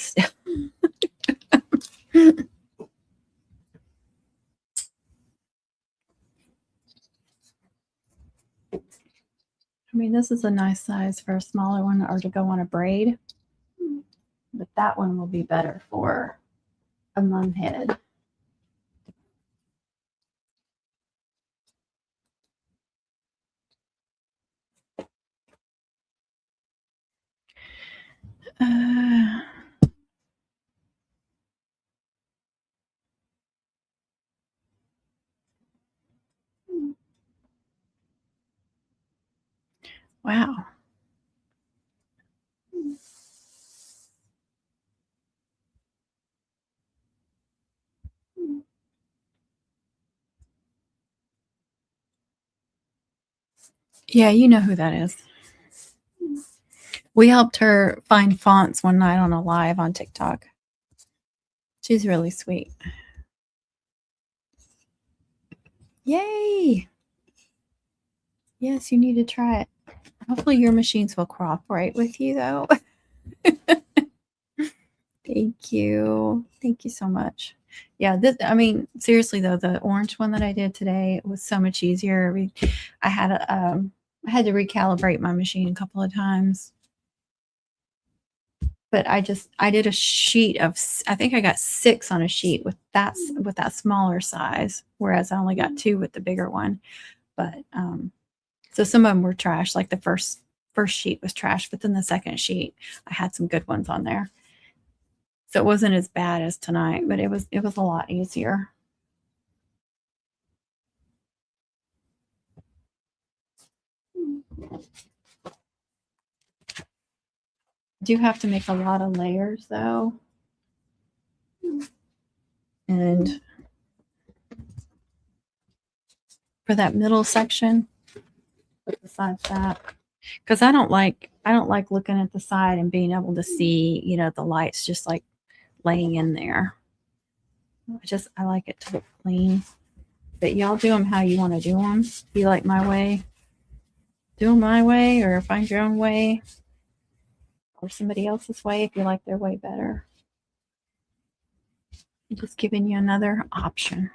Speaker 1: mean, this is a nice size for a smaller one or to go on a braid. But that one will be better for a mum head. Wow. Yeah, you know who that is. We helped her find fonts one night on a live on TikTok. She's really sweet. Yay! Yes, you need to try it. Hopefully your machines will cooperate with you, though. Thank you. Thank you so much. Yeah, this, I mean, seriously though, the orange one that I did today was so much easier. I had to recalibrate my machine a couple of times. But I did a sheet of, I think I got 6 on a sheet with that smaller size, whereas I only got 2 with the bigger one. But so some of them were trash, like the first sheet was trash, but then the second sheet I had some good ones on there. So it wasn't as bad as tonight, but it was a lot easier. Do have to make a lot of layers though. And for that middle section, besides that, because I don't like looking at the side and being able to see, you know, the lights just like laying in there. I like it to look clean. But y'all do them how you want to do them. If you like my way, do them my way, or find your own way, or somebody else's way if you like their way better. I'm just giving you another option.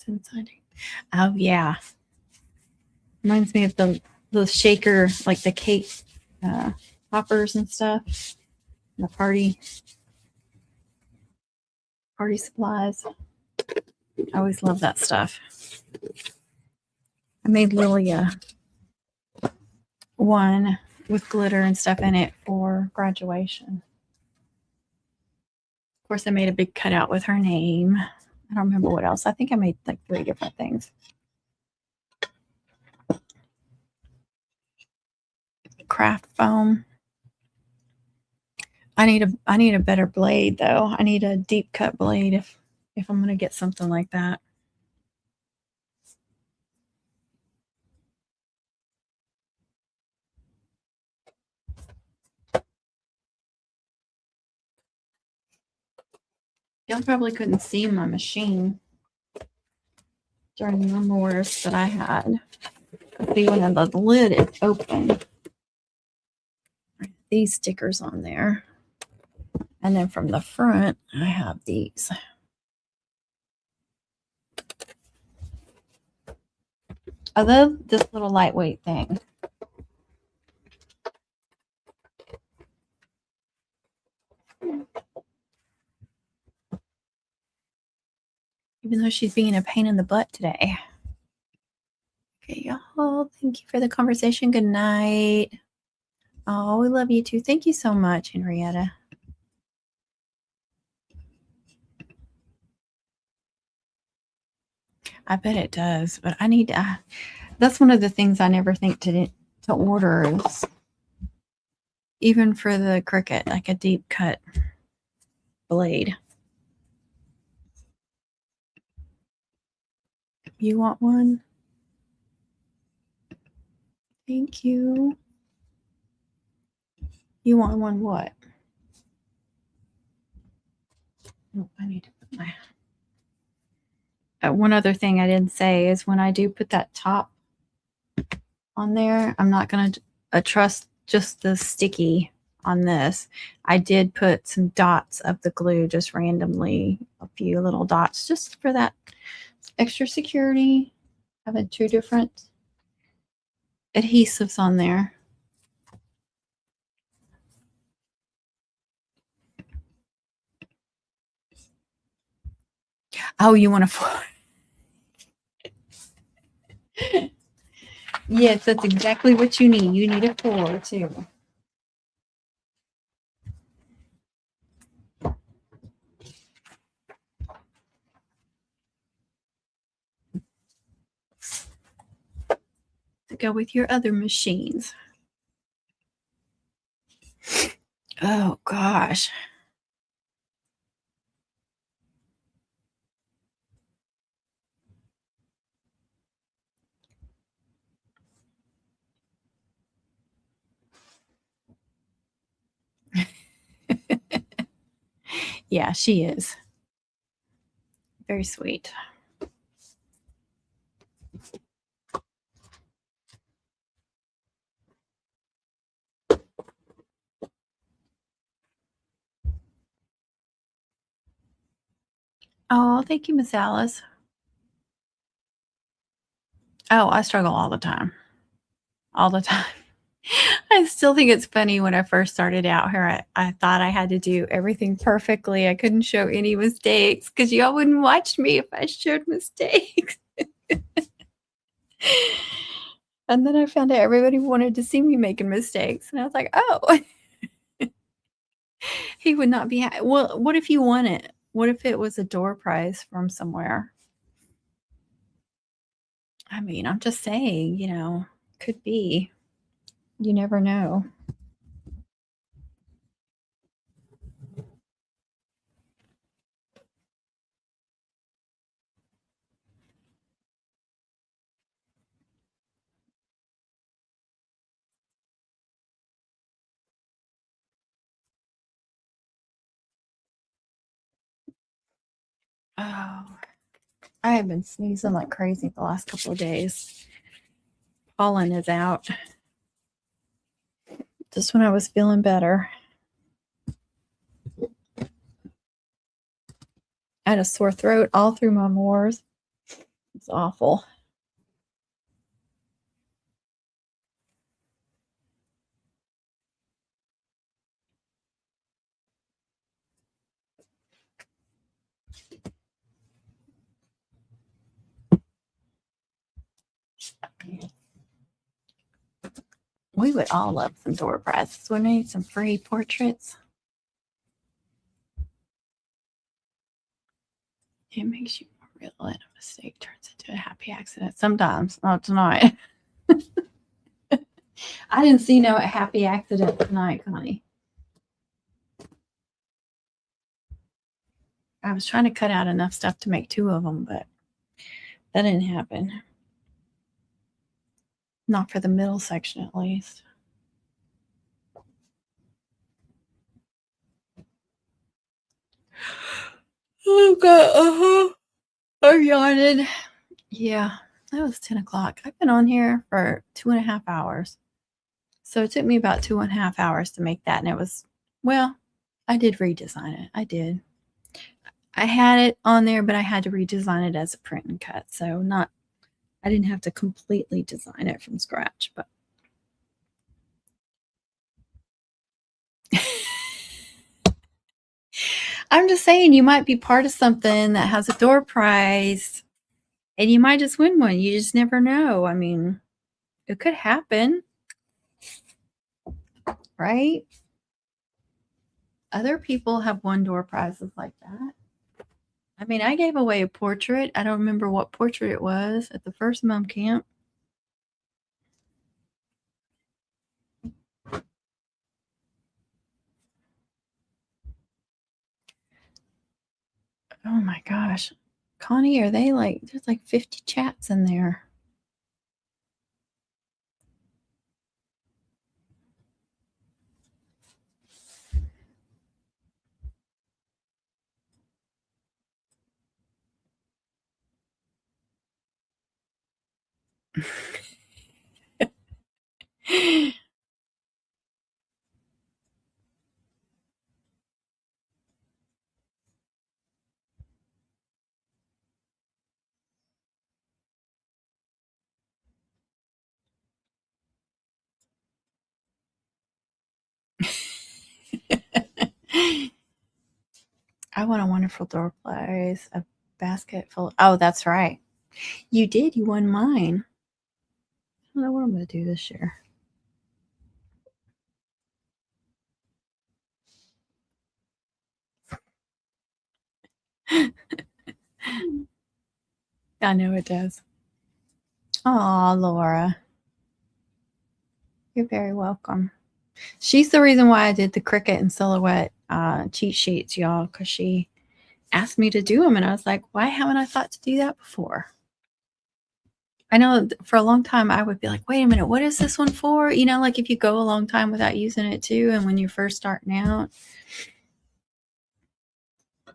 Speaker 1: Inside. Oh yeah, reminds me of the shaker, like the cake poppers and stuff, the party supplies. I always love that stuff. I made Lily one with glitter and stuff in it for graduation. Of course, I made a big cutout with her name. I don't remember what else. I think I made like 3 different things. Craft foam. I need a better blade though. I need a deep cut blade if I'm gonna get something like that. Y'all probably couldn't see my machine during the remorse that I had. See, when the lid is open, these stickers on there. And then from the front, I have these. I love this little lightweight thing. Even though she's being a pain in the butt today. Okay, y'all. Thank you for the conversation. Good night. Oh, we love you too. Thank you so much, Henrietta. I bet it does, but I need to. That's one of the things I never think to order is even for the Cricut, like a deep cut blade. You want one? Thank you. You want one what? Oh, I need to put my... one other thing I didn't say is when I do put that top on there, I'm not going to trust just the sticky on this. I did put some dots of the glue just randomly, a few little dots just for that extra security. Having two different adhesives on there. Oh, you want to? Yes, that's exactly what you need. You need a 4 too. To go with your other machines. Oh gosh. Yeah, she is. Very sweet. Oh, thank you, Miss Alice. Oh, I struggle all the time. All the time. I still think it's funny when I first started out here. I thought I had to do everything perfectly. I couldn't show any mistakes because y'all wouldn't watch me if I showed mistakes. And then I found out everybody wanted to see me making mistakes. And I was like, oh, he would not be happy. Well, what if you won it? What if it was a door prize from somewhere? I mean, I'm just saying, could be. You never know. Oh, I have been sneezing like crazy the last couple of days. Pollen is out. Just when I was feeling better. I had a sore throat all through my moors. It's awful. We would all love some door prizes. We need some free portraits. It makes you more real, and a mistake turns into a happy accident. Sometimes, not tonight. I didn't see no happy accident tonight, Connie. I was trying to cut out enough stuff to make 2 of them, but that didn't happen. Not for the middle section, at least. Oh, God. I'm yawning. Yeah, that was 10 o'clock. I've been on here for 2.5 hours. So it took me about 2.5 hours to make that. And it was, well, I did redesign it. I did. I had it on there, but I had to redesign it as a print and cut. So I didn't have to completely design it from scratch, but I'm just saying you might be part of something that has a door prize and you might just win one. You just never know. I mean, it could happen, right? Other people have won door prizes like that. I mean, I gave away a portrait. I don't remember what portrait it was at the first mom camp. Oh my gosh. Connie, are they like, there's like 50 chats in there. I want a wonderful door prize, a basket full. Oh, that's right. You did. You won mine. I don't know what I'm going to do this year. I know it does. Oh, Laura. You're very welcome. She's the reason why I did the Cricut and Silhouette cheat sheets, y'all, because she asked me to do them. And I was like, why haven't I thought to do that before? I know for a long time I would be like, wait a minute, what is this one for? You know, like if you go a long time without using it too, and when you're first starting out.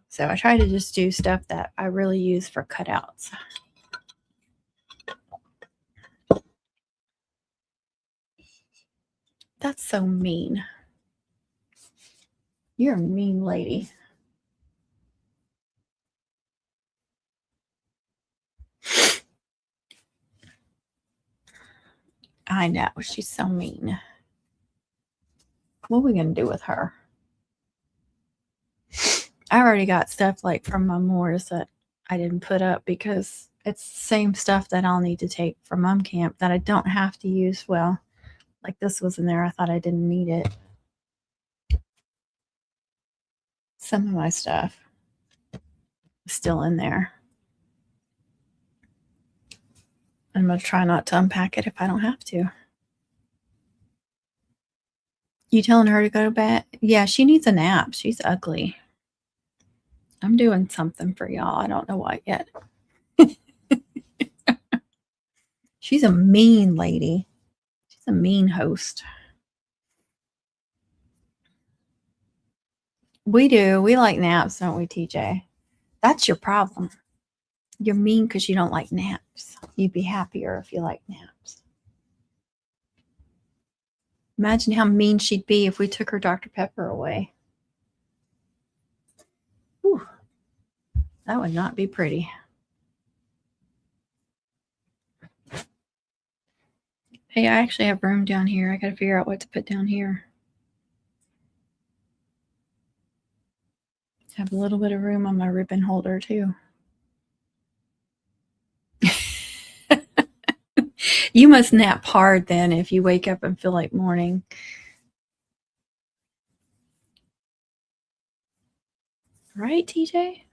Speaker 1: So I try to just do stuff that I really use for cutouts. That's so mean. You're a mean lady. I know, she's so mean. What are we going to do with her? I already got stuff like from my Moors that I didn't put up because it's the same stuff that I'll need to take for mom camp that I don't have to use. Well, like this was in there. I thought I didn't need it. Some of my stuff is still in there. I'm going to try not to unpack it if I don't have to. You telling her to go to bed? Yeah, she needs a nap. She's ugly. I'm doing something for y'all. I don't know what yet. She's a mean lady. She's a mean host. We do. We like naps, don't we, TJ? That's your problem. You're mean because you don't like naps. You'd be happier if you like naps. Imagine how mean she'd be if we took her Dr. Pepper away. Whew. That would not be pretty. Hey, I actually have room down here. I got to figure out what to put down here. I have a little bit of room on my ribbon holder, too. You must nap hard then if you wake up and feel like morning. Right, TJ?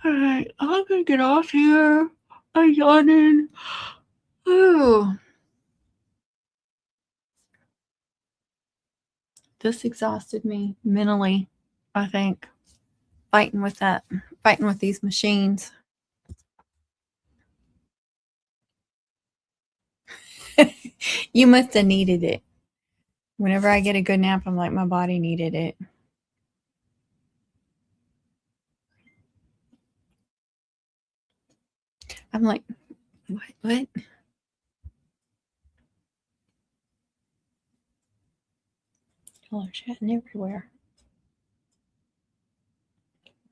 Speaker 1: All right, I'm going to get off here. I'm yawning. Ooh. This exhausted me mentally, I think. Fighting with these machines. You must have needed it. Whenever I get a good nap, I'm like, my body needed it. I'm like, what? Y'all are chatting everywhere.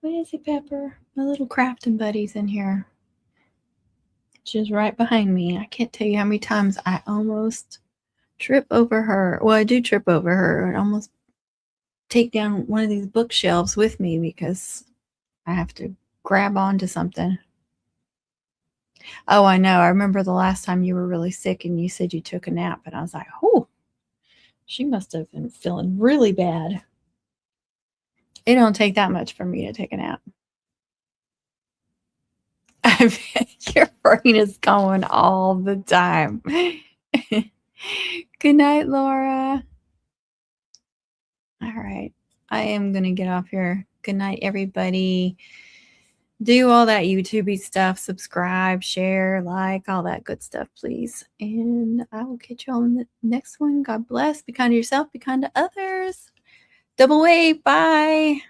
Speaker 1: What is it, Pepper? My little crafting buddy's in here. She's right behind me. I can't tell you how many times I almost trip over her. Well, I do trip over her and almost take down one of these bookshelves with me because I have to grab onto something. Oh, I know. I remember the last time you were really sick and you said you took a nap, and I was like, oh, she must have been feeling really bad. It don't take that much for me to take a nap. I bet your brain is going all the time. Good night, Laura. All right. I am going to get off here. Good night, everybody. Do all that YouTube-y stuff. Subscribe, share, like, all that good stuff, please. And I will catch you on the next one. God bless. Be kind to yourself. Be kind to others. Double wave. Bye.